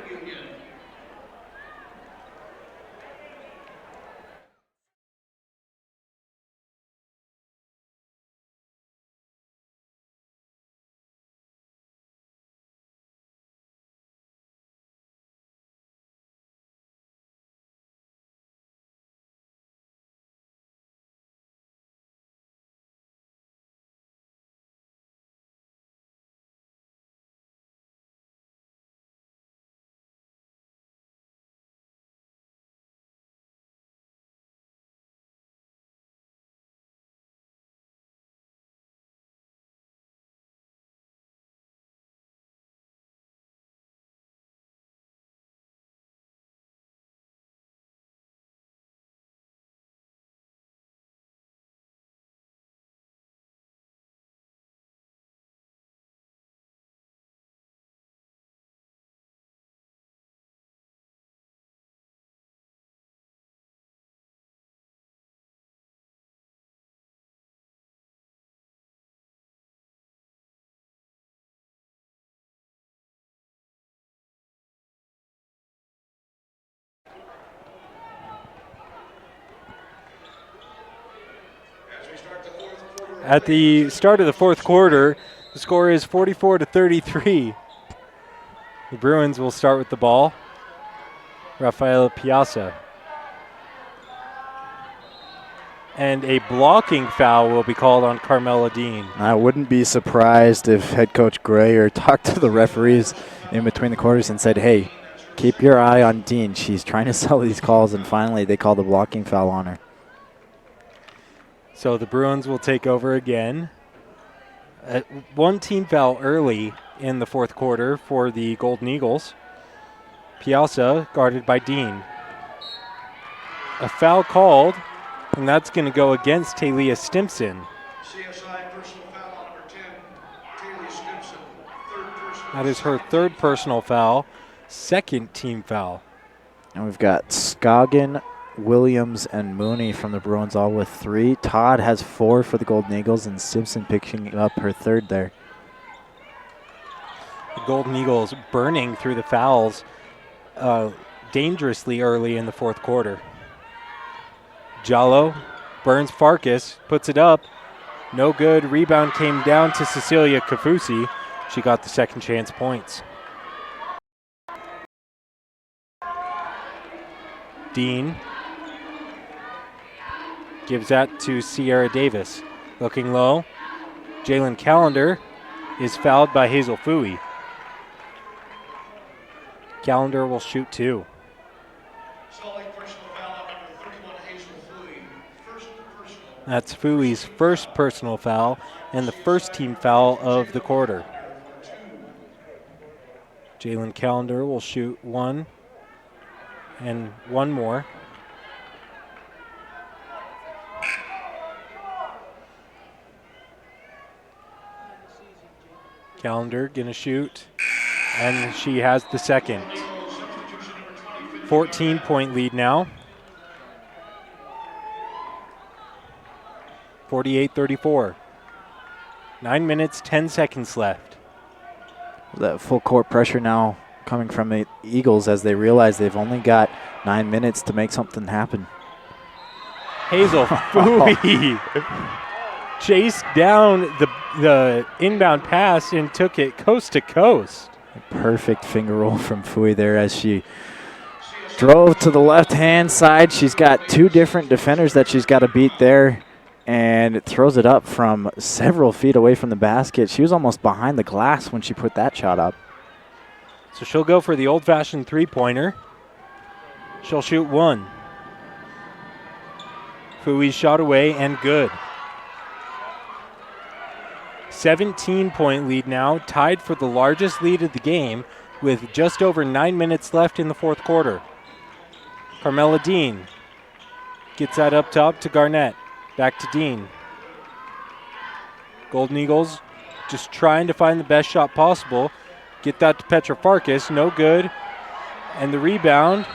At the start of the fourth quarter, the score is 44-33. The Bruins will start with the ball. Rafaela Piazza. And a blocking foul will be called on Carmela Dean. I wouldn't be surprised if head coach Greyer talked to the referees in between the quarters and said, hey, keep your eye on Dean. She's trying to sell these calls, and finally they called a blocking foul on her. So the Bruins will take over again. One team foul early in the fourth quarter for the Golden Eagles. Piazza guarded by Dean. A foul called, and that's going to go against Talia Stimson. CSI personal foul on number 10, Talia Stimson. Third personal. That is her third personal foul, second team foul. And we've got Scoggin, Williams, and Mooney from the Bruins all with 3. Todd has 4 for the Golden Eagles, and Simpson picking up her third there. The Golden Eagles burning through the fouls dangerously early in the fourth quarter. Jallo burns Farkas, puts it up. No good. Rebound came down to Cecilia Kafusi. She got the second chance points. Dean gives that to Sierra Davis. Looking low. Jalen Callender is fouled by Hazel Fui. Callender will shoot 2. That's Fui's first personal foul and the first team foul of the quarter. Jalen Callender will shoot 1 and 1 more. Callender gonna shoot, and she has the second. 14-point lead now. 48-34. 9 minutes, 10 seconds left. That full court pressure now coming from the Eagles as they realize they've only got 9 minutes to make something happen. Hazel Fui chased down the inbound pass and took it coast to coast. A perfect finger roll from Fui there as she drove to the left-hand side. She's got 2 different defenders that she's got to beat there, and it throws it up from several feet away from the basket. She was almost behind the glass when she put that shot up. So she'll go for the old-fashioned three-pointer. She'll shoot 1. Fui's shot away and good. 17-point lead now, tied for the largest lead of the game with just over 9 minutes left in the fourth quarter. Carmela Dean gets that up top to Garnett. Back to Dean. Golden Eagles just trying to find the best shot possible. Get that to Petra Farkas, no good. And the rebound,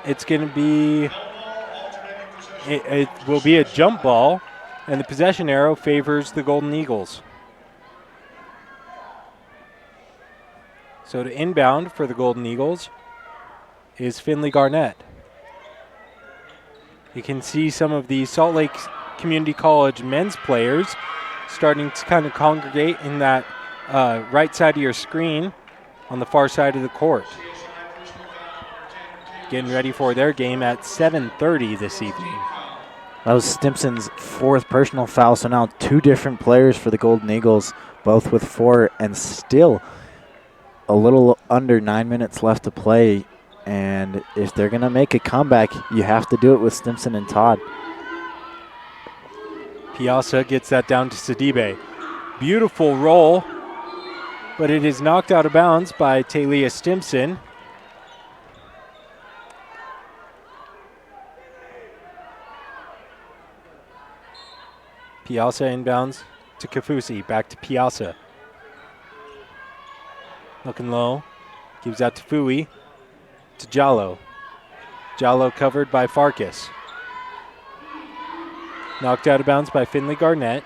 it's going to be, it will be a jump ball, and the possession arrow favors the Golden Eagles. So to inbound for the Golden Eagles is Finley Garnett. You can see some of the Salt Lake Community College men's players starting to kind of congregate in that right side of your screen on the far side of the court. Getting ready for their game at 7:30 this evening. That was Stimson's 4th personal foul, so now 2 different players for the Golden Eagles, both with 4, and still a little under 9 minutes left to play. And if they're going to make a comeback, you have to do it with Stimson and Todd. Piazza gets that down to Sidibe. Beautiful roll, but it is knocked out of bounds by Talia Stimson. Piazza inbounds to Kafusi. Back to Piazza. Looking low. Gives out to Fui. To Jallo. Jallo covered by Farkas. Knocked out of bounds by Finley Garnett.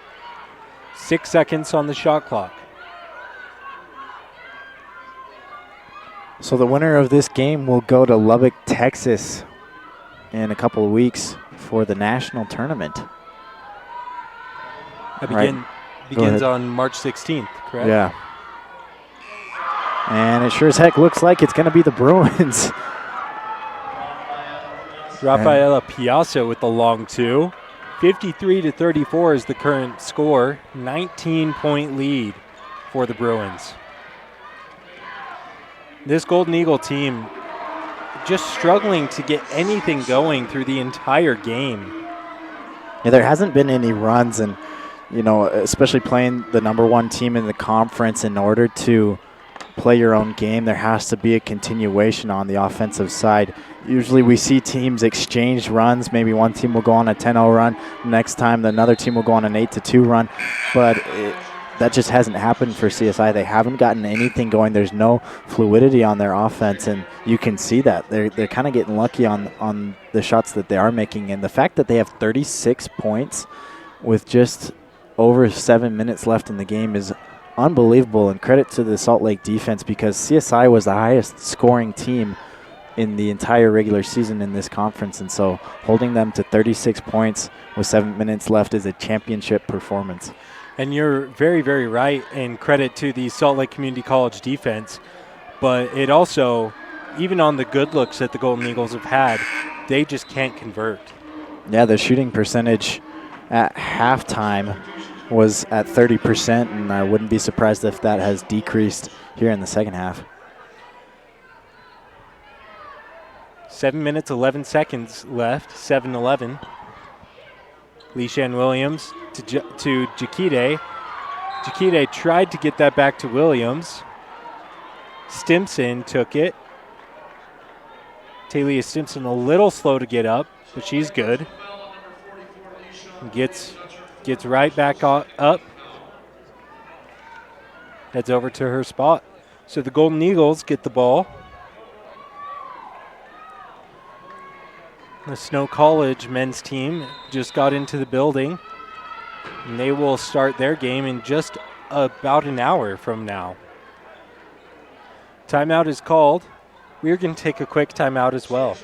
6 seconds on the shot clock. So the winner of this game will go to Lubbock, Texas in a couple of weeks for the national tournament. That begins on March 16th, correct? Yeah. And it sure as heck looks like it's going to be the Bruins. Rafaela Piazza with the long 2. 53-34 is the current score. 19-point lead for the Bruins. This Golden Eagle team just struggling to get anything going through the entire game. Yeah, there hasn't been any runs, and especially playing the #1 team in the conference, in order to play your own game, there has to be a continuation on the offensive side. Usually we see teams exchange runs. Maybe one team will go on a 10-0 run. Next time another team will go on an 8-2 run. But that just hasn't happened for CSI. They haven't gotten anything going. There's no fluidity on their offense, and you can see that. They're kind of getting lucky on the shots that they are making. And the fact that they have 36 points with just over 7 minutes left in the game is unbelievable, and credit to the Salt Lake defense, because CSI was the highest scoring team in the entire regular season in this conference, and so holding them to 36 points with 7 minutes left is a championship performance. And you're very, very right, and credit to the Salt Lake Community College defense, but it also, even on the good looks that the Golden Eagles have had, they just can't convert. Yeah, the shooting percentage at halftime was at 30%, and I wouldn't be surprised if that has decreased here in the second half. 7 minutes, 11 seconds left, 7-11. Leishan Williams to Jakite. Jakite tried to get that back to Williams. Stimson took it. Talia Stimson a little slow to get up, but she's good. Gets right back up. Heads over to her spot. So the Golden Eagles get the ball. The Snow College men's team just got into the building, and they will start their game in just about an hour from now. Timeout is called. We're going to take a quick timeout as well.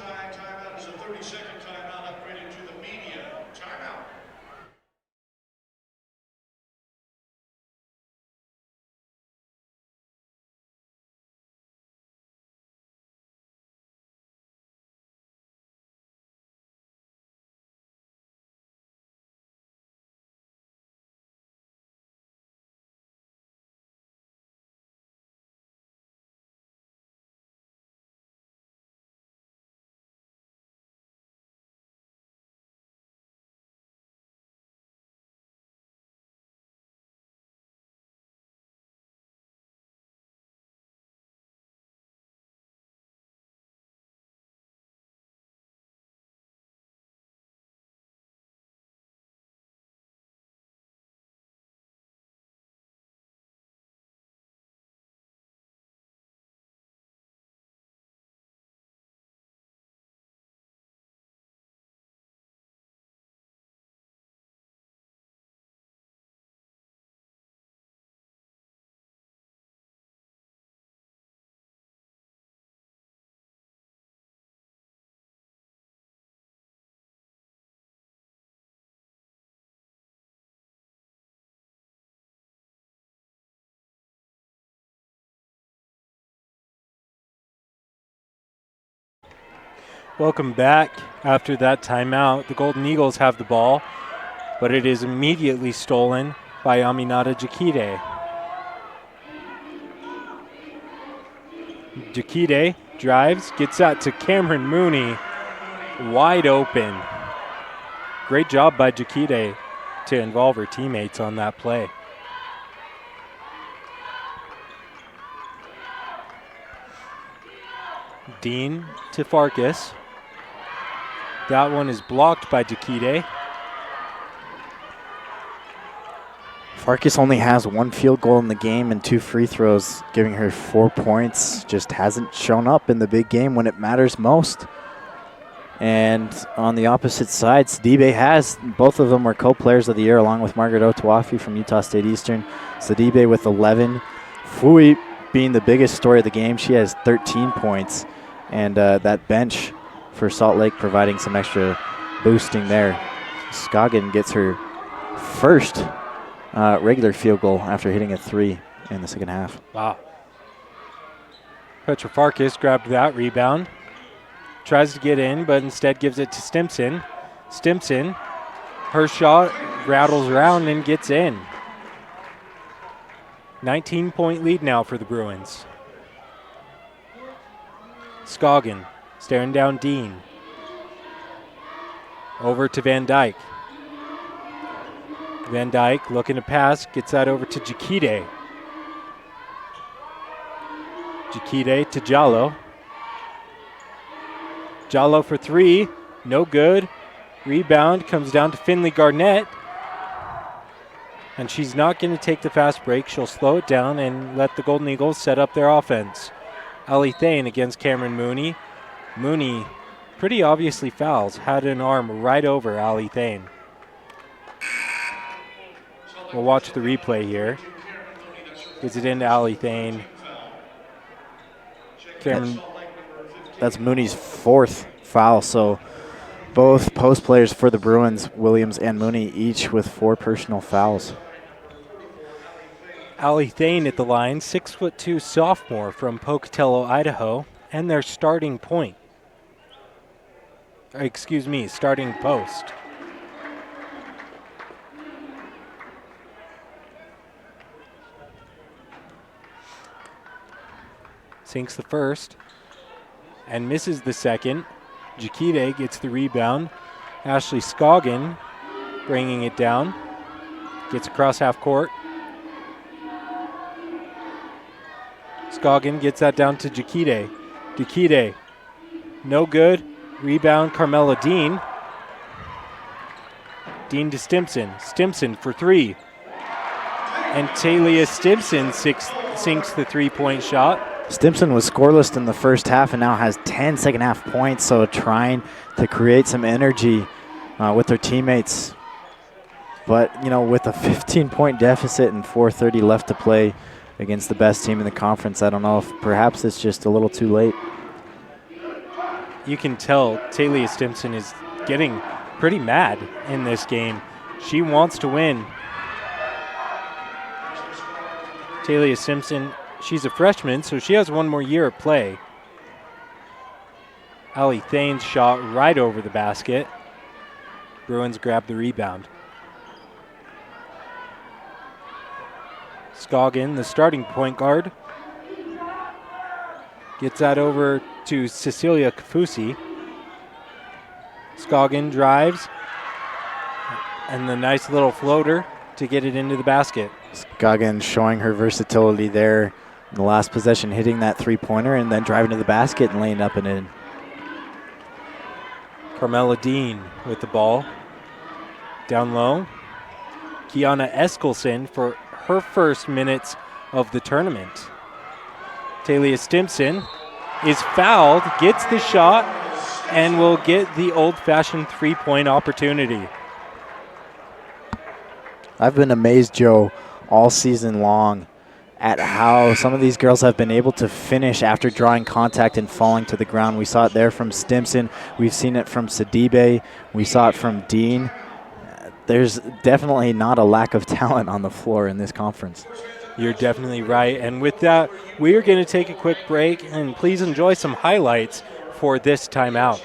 Welcome back after that timeout. The Golden Eagles have the ball, but it is immediately stolen by Aminata Jakite. Jakite drives, gets out to Cameron Mooney, wide open. Great job by Jakite to involve her teammates on that play. Dean to Farkas. That one is blocked by Jakite. Farkas only has 1 field goal in the game and 2 free throws, giving her 4 points. Just hasn't shown up in the big game when it matters most. And on the opposite side, Sidibe has. Both of them were co-players of the year, along with Margaret Otawafi from Utah State Eastern. Sidibe with 11. Fui being the biggest story of the game. She has 13 points. And that bench for Salt Lake providing some extra boosting there. Scoggin gets her first regular field goal after hitting a 3 in the second half. Wow. Petra Farkas grabbed that rebound. Tries to get in, but instead gives it to Stimson. Stimson, her shot rattles around and gets in. 19-point lead now for the Bruins. Scoggin staring down Dean. Over to Van Dyke. Van Dyke looking to pass, gets that over to Jakite. Jakite to Jallo. Jallo for three, no good. Rebound comes down to Finley Garnett. And she's not going to take the fast break. She'll slow it down and let the Golden Eagles set up their offense. Ali Thane against Cameron Mooney. Mooney pretty obviously fouls, had an arm right over Ali Thane. We'll watch the replay here. Gets it into Ali Thane. Cameron. That's Mooney's fourth foul, so both post players for the Bruins, Williams and Mooney, each with 4 personal fouls. Ali Thane at the line, 6'2" sophomore from Pocatello, Idaho, and their starting point. Starting post. Sinks the first and misses the second. Jakite gets the rebound. Ashley Scoggin bringing it down. Gets across half court. Scoggin gets that down to Jakite. Jakite, no good. Rebound, Carmela Dean. Dean to Stimson. Stimson for three. And Talia Stimson sinks the three-point shot. Stimson was scoreless in the first half and now has 10 second half points, so trying to create some energy with their teammates. But, with a 15-point deficit and 4:30 left to play against the best team in the conference, I don't know if perhaps it's just a little too late. You can tell Talia Stimson is getting pretty mad in this game. She wants to win. Talia Stimson, she's a freshman, so she has one more year of play. Ali Thane's shot right over the basket. Bruins grab the rebound. Scoggin, the starting point guard, gets that over to Cecilia Kafusi. Scoggin drives, and the nice little floater to get it into the basket. Scoggin showing her versatility there in the last possession, hitting that three-pointer and then driving to the basket and laying up and in. Carmela Dean with the ball. Down low. Kiana Eskelson for her first minutes of the tournament. Talia Stimson is fouled, gets the shot, and will get the old-fashioned three-point opportunity. I've been amazed, Joe, all season long at how some of these girls have been able to finish after drawing contact and falling to the ground. We saw it there from Stimson. We've seen it from Sidibe. We saw it from Dean. There's definitely not a lack of talent on the floor in this conference. You're definitely right. And with that, we are going to take a quick break, and please enjoy some highlights for this timeout.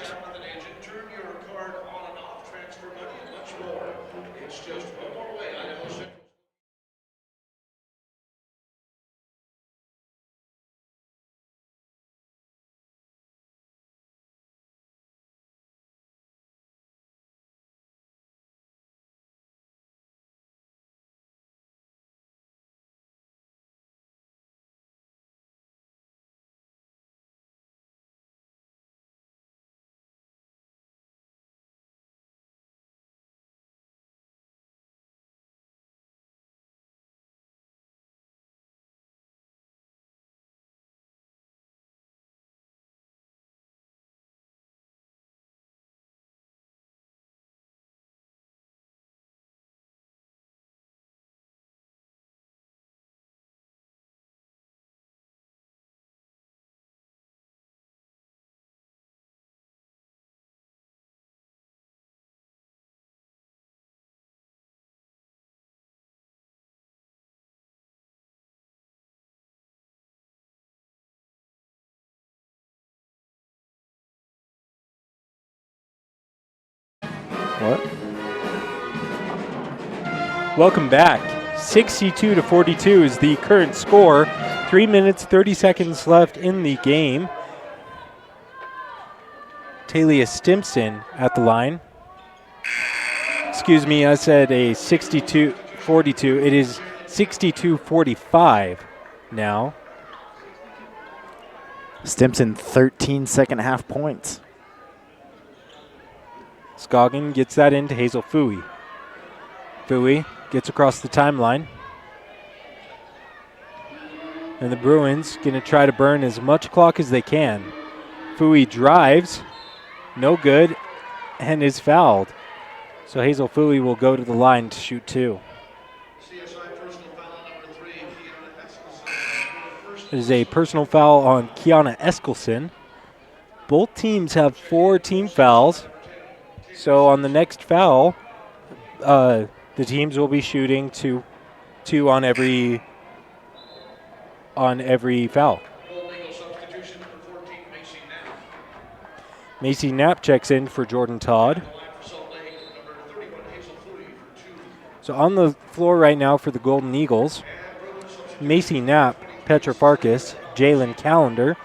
What? Welcome back. 62-42 is the current score. 3 minutes, 30 seconds left in the game. Talia Stimson at the line. Excuse me, I said a 62-42. It is 62-45 now. Stimson 13 second half points. Scoggin gets that into Hazel Fooey. Fooey gets across the timeline. And the Bruins going to try to burn as much clock as they can. Fooey drives, no good, and is fouled. So Hazel Fooey will go to the line to shoot 2. It is a personal foul on Kiana Eskelson. Both teams have 4 team fouls. So on the next foul, the teams will be shooting two on every foul. Macy Knapp checks in for Jordan Todd. So on the floor right now for the Golden Eagles, Macy Knapp, Petra Farkas, Jalen Callender,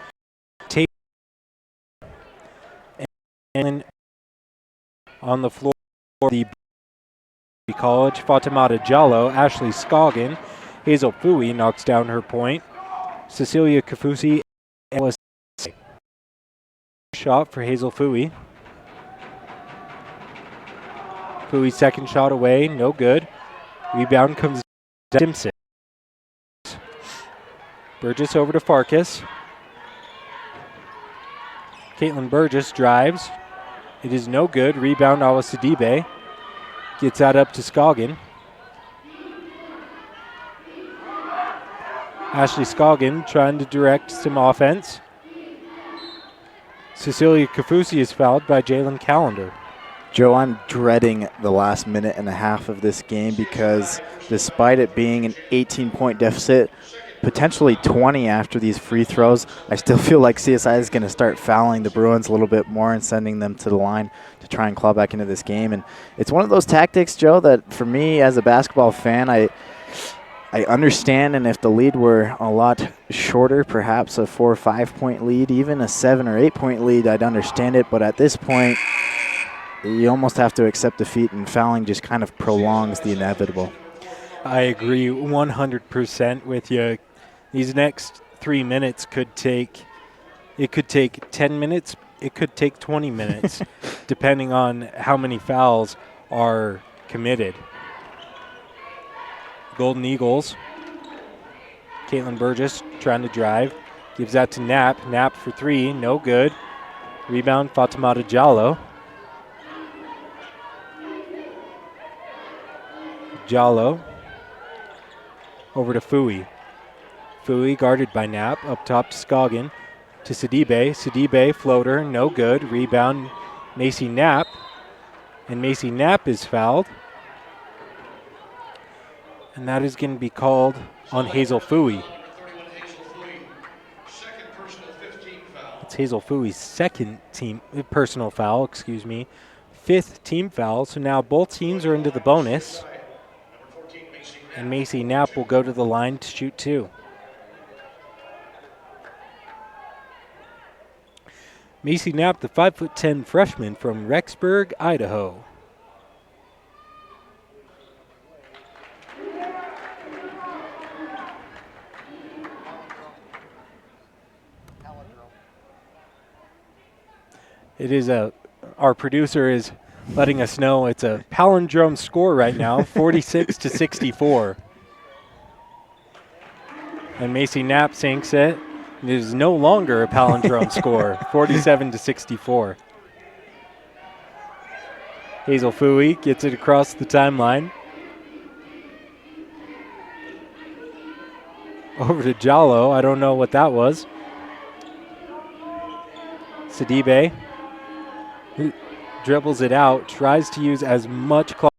and on the floor for the College, Fatimata Jallo, Ashley Scoggin, Hazel Fooey knocks down her point, Cecilia Kafusi, and shot for Hazel Fooey. Fooey's second shot away, no good. Rebound comes to Simpson. Burgess over to Farkas. Caitlin Burgess drives. It is no good. Rebound Awa Sidibe. Gets that up to Scoggin. Ashley Scoggin trying to direct some offense. Cecilia Kafusi is fouled by Jalen Callender. Joe, I'm dreading the last minute and a half of this game because despite it being an 18-point deficit, potentially 20 after these free throws, I still feel like CSI is going to start fouling the Bruins a little bit more and sending them to the line to try and claw back into this game. And it's one of those tactics, Joe, that for me as a basketball fan, I understand, and if the lead were a lot shorter, perhaps a 4 or 5 point lead, even a 7 or 8 point lead, I'd understand it. But at this point, you almost have to accept defeat, and fouling just kind of prolongs the inevitable. I agree 100% with you. These next 3 minutes could take 10 minutes, it could take 20 minutes, depending on how many fouls are committed. Golden Eagles, Caitlin Burgess trying to drive, gives that to Knapp. Knapp for 3, no good. Rebound, Fatimata Jallo. Jallo over to Fooey. Fooey guarded by Knapp, up top to Scoggin, to Sidibe. Sidibe, floater, no good. Rebound, Macy Knapp. And Macy Knapp is fouled. And that is going to be called on Hazel Fooey. It's Hazel Fooey's second team personal foul, 5th team foul. So now both teams are into the bonus. And Macy Knapp will go to the line to shoot 2. Macy Knapp, the 5'10" freshman from Rexburg, Idaho. It is our producer is letting us know it's a palindrome score right now, 46-64. And Macy Knapp sinks it. It is no longer a palindrome score, 47-64. Hazel Fooey gets it across the timeline. Over to Jallo. I don't know what that was. Sidibe dribbles it out, tries to use as much clock.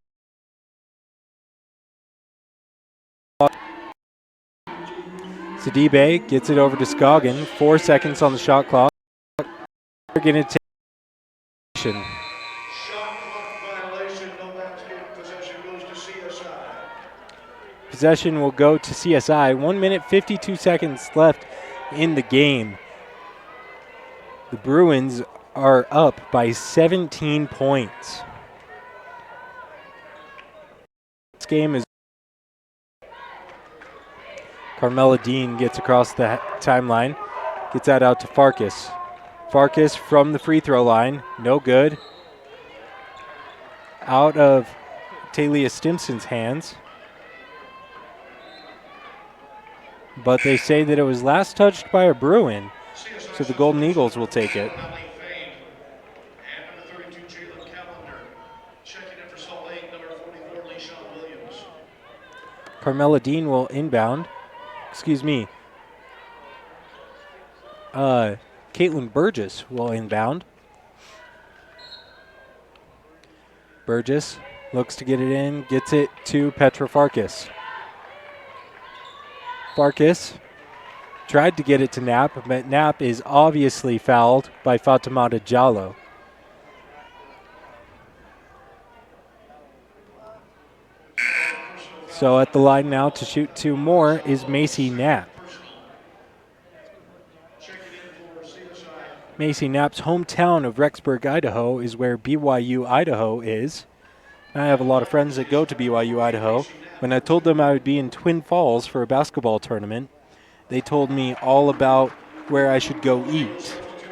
Sidibe gets it over to Scoggin. 4 seconds on the shot clock. They're going to take possession. Possession will go to CSI. 1 minute, 52 seconds left in the game. The Bruins are up by 17 points. game is Carmela Dean gets across the timeline, gets that out to Farkas. Farkas from the free throw line, no good. Out of Talia Stimson's hands. But they say that it was last touched by a Bruin, so the Golden Eagles will take it. Carmela Dean will inbound. Excuse me. Caitlin Burgess will inbound. Burgess looks to get it in, gets it to Petra Farkas. Farkas tried to get it to Knapp, but Knapp is obviously fouled by Fatimata Jallo. So at the line now to shoot 2 more is Macy Knapp. Macy Knapp's hometown of Rexburg, Idaho is where BYU Idaho is. I have a lot of friends that go to BYU Idaho. When I told them I would be in Twin Falls for a basketball tournament, they told me all about where I should go eat,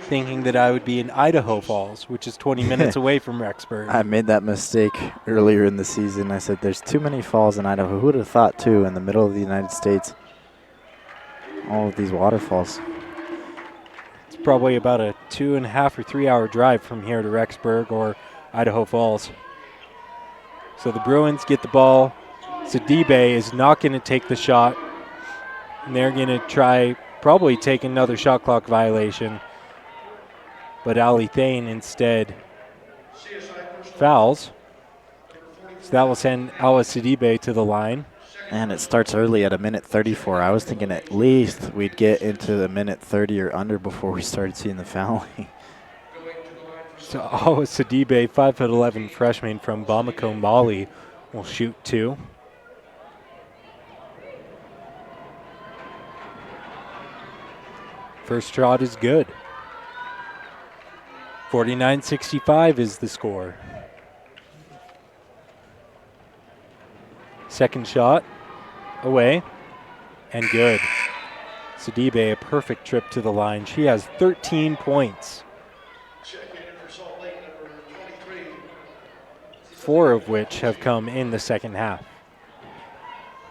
thinking that I would be in Idaho Falls, which is 20 minutes away from Rexburg. I made that mistake earlier in the season. I said there's too many falls in Idaho. Who would have thought, too, in the middle of the United States? All of these waterfalls. It's probably about a 2.5 or 3 hour drive from here to Rexburg or Idaho Falls. So the Bruins get the ball. Sidibe is not going to take the shot. And they're going to try, probably take another shot clock violation. But Ali Thane instead fouls. So that will send Awa Sidibe to the line. And it starts early at a minute 34. I was thinking at least we'd get into the minute 30 or under before we started seeing the fouling. So Awa Sidibe, 5'11" freshman from Bamako, Mali, will shoot 2. First shot is good. 49-65 is the score. Second shot, away, and good. Sidibe, a perfect trip to the line. She has 13 points. 4 of which have come in the second half.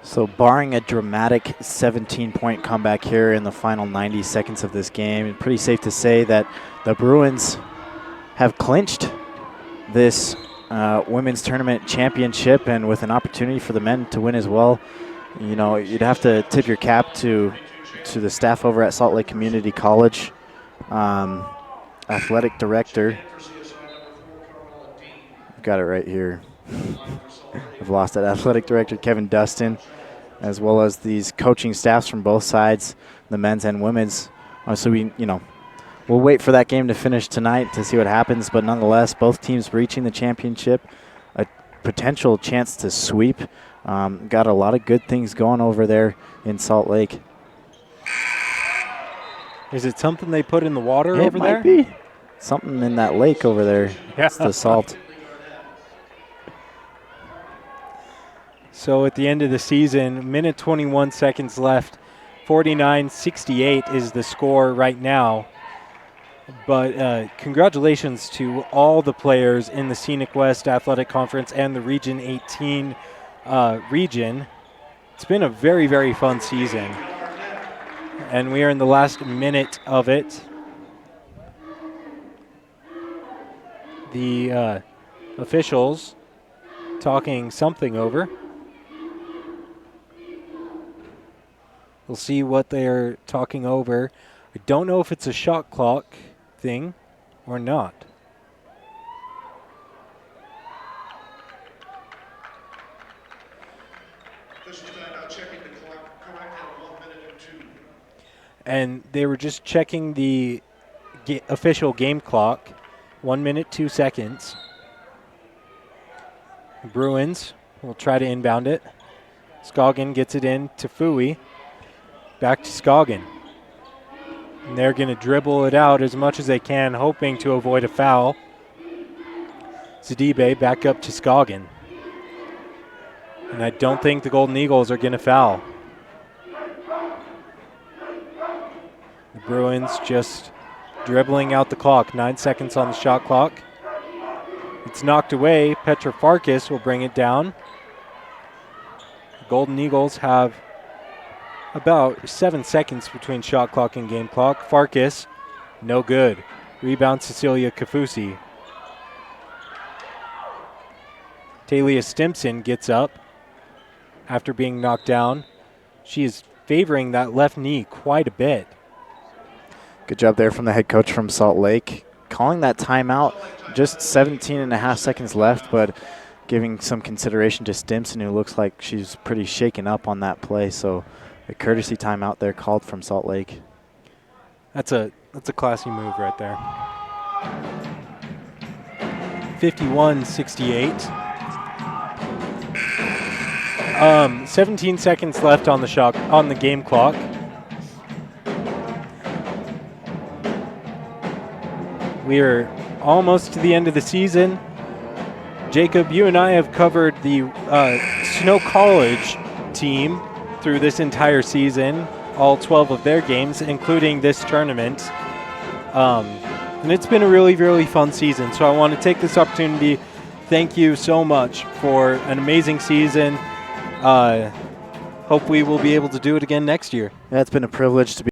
So barring a dramatic 17-point comeback here in the final 90 seconds of this game, it's pretty safe to say that the Bruins have clinched this women's tournament championship, and with an opportunity for the men to win as well. You know, you'd have to tip your cap to the staff over at Salt Lake Community College, athletic director. I've got it right here. I've lost it. Athletic director Kevin Dustin, as well as these coaching staffs from both sides, the men's and women's. So we'll wait for that game to finish tonight to see what happens, but nonetheless, both teams reaching the championship, a potential chance to sweep. Got a lot of good things going over there in Salt Lake. Is it something they put in the water over there? It might be. Something in that lake over there. Yeah. It's the salt. So at the end of the season, minute 21 seconds left. 49-68 is the score right now. But congratulations to all the players in the Scenic West Athletic Conference and the Region 18 region. It's been a very, very fun season. And we are in the last minute of it. The officials talking something over. We'll see what they're talking over. I don't know if it's a shot clock thing or not. And they were just checking the official game clock. 1 minute, 2 seconds. Bruins will try to inbound it. Scoggin gets it in to Fui. Back to Scoggin. And they're going to dribble it out as much as they can, hoping to avoid a foul. Sidibe back up to Scoggin. And I don't think the Golden Eagles are going to foul. The Bruins just dribbling out the clock. 9 seconds on the shot clock. It's knocked away. Petra Farkas will bring it down. The Golden Eagles have about 7 seconds between shot clock and game clock. Farkas, no good. Rebound Cecilia Kafusi. Talia Stimson gets up after being knocked down. She is favoring that left knee quite a bit. Good job there from the head coach from Salt Lake. Calling that timeout, just 17 and a half seconds left, but giving some consideration to Stimson, who looks like she's pretty shaken up on that play. So a courtesy timeout there called from Salt Lake. That's a classy move right there. 51-68. 17 seconds left on the game clock. We are almost to the end of the season. Jacob, you and I have covered the Snow College team through this entire season, all 12 of their games, including this tournament. And it's been a really, really fun season. So I want to take this opportunity. Thank you so much for an amazing season. Hope we will be able to do it again next year. Yeah, it's been a privilege to be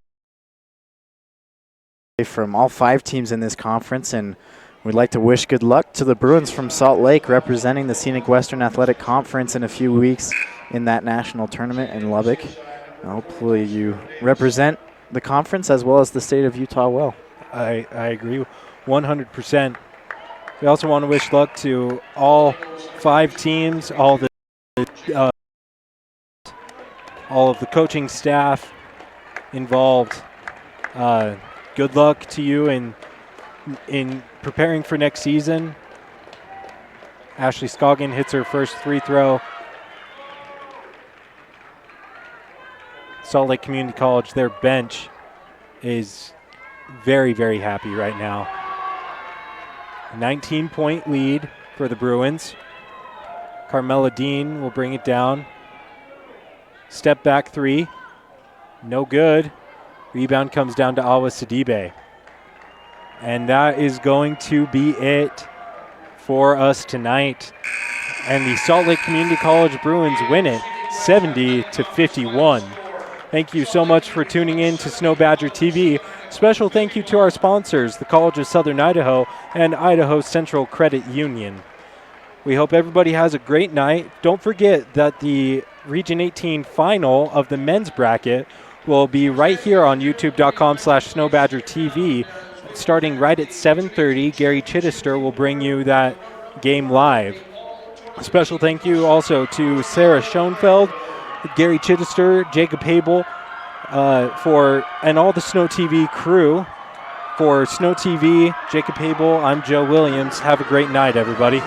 from all 5 teams in this conference, and we'd like to wish good luck to the Bruins from Salt Lake, representing the Scenic Western Athletic Conference in a few weeks in that national tournament in Lubbock. And hopefully you represent the conference as well as the state of Utah well. I agree 100%. We also want to wish luck to all 5 teams, all of the coaching staff involved. Good luck to you in preparing for next season. Ashley Scoggin hits her first free throw. Salt Lake Community College, their bench is very, very happy right now. 19-point lead for the Bruins. Carmela Dean will bring it down. Step back 3. No good. Rebound comes down to Awa Sidibe. And that is going to be it for us tonight. And the Salt Lake Community College Bruins win it 70-51. Thank you so much for tuning in to Snow Badger TV. Special thank you to our sponsors, the College of Southern Idaho and Idaho Central Credit Union. We hope everybody has a great night. Don't forget that the Region 18 final of the men's bracket will be right here on youtube.com/snowbadgertv starting right at 7:30. Gary Chittister will bring you that game live. A special thank you also to Sarah Schoenfeld, Gary Chittister, Jacob Habel, and all the Snow TV crew. For Snow TV, Jacob Habel, I'm Joe Williams. Have a great night, everybody.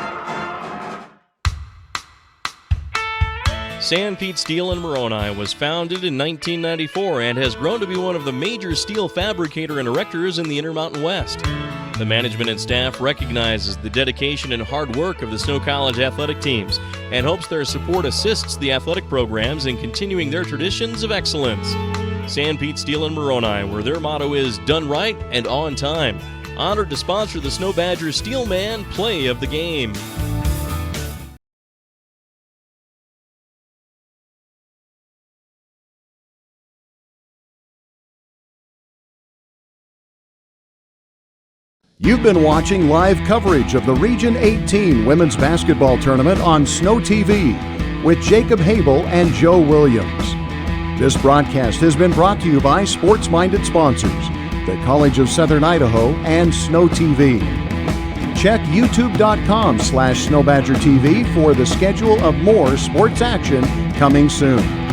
Sanpete Steel in Moroni was founded in 1994 and has grown to be one of the major steel fabricator and erectors in the Intermountain West. The management and staff recognizes the dedication and hard work of the Snow College athletic teams and hopes their support assists the athletic programs in continuing their traditions of excellence. Sanpete Steel in Moroni, where their motto is done right and on time. Honored to sponsor the Snow Badger Steelman Play of the Game. You've been watching live coverage of the Region 18 Women's Basketball Tournament on Snow TV with Jacob Habel and Joe Williams. This broadcast has been brought to you by sports-minded sponsors, the College of Southern Idaho and Snow TV. Check youtube.com/snowbadgertv for the schedule of more sports action coming soon.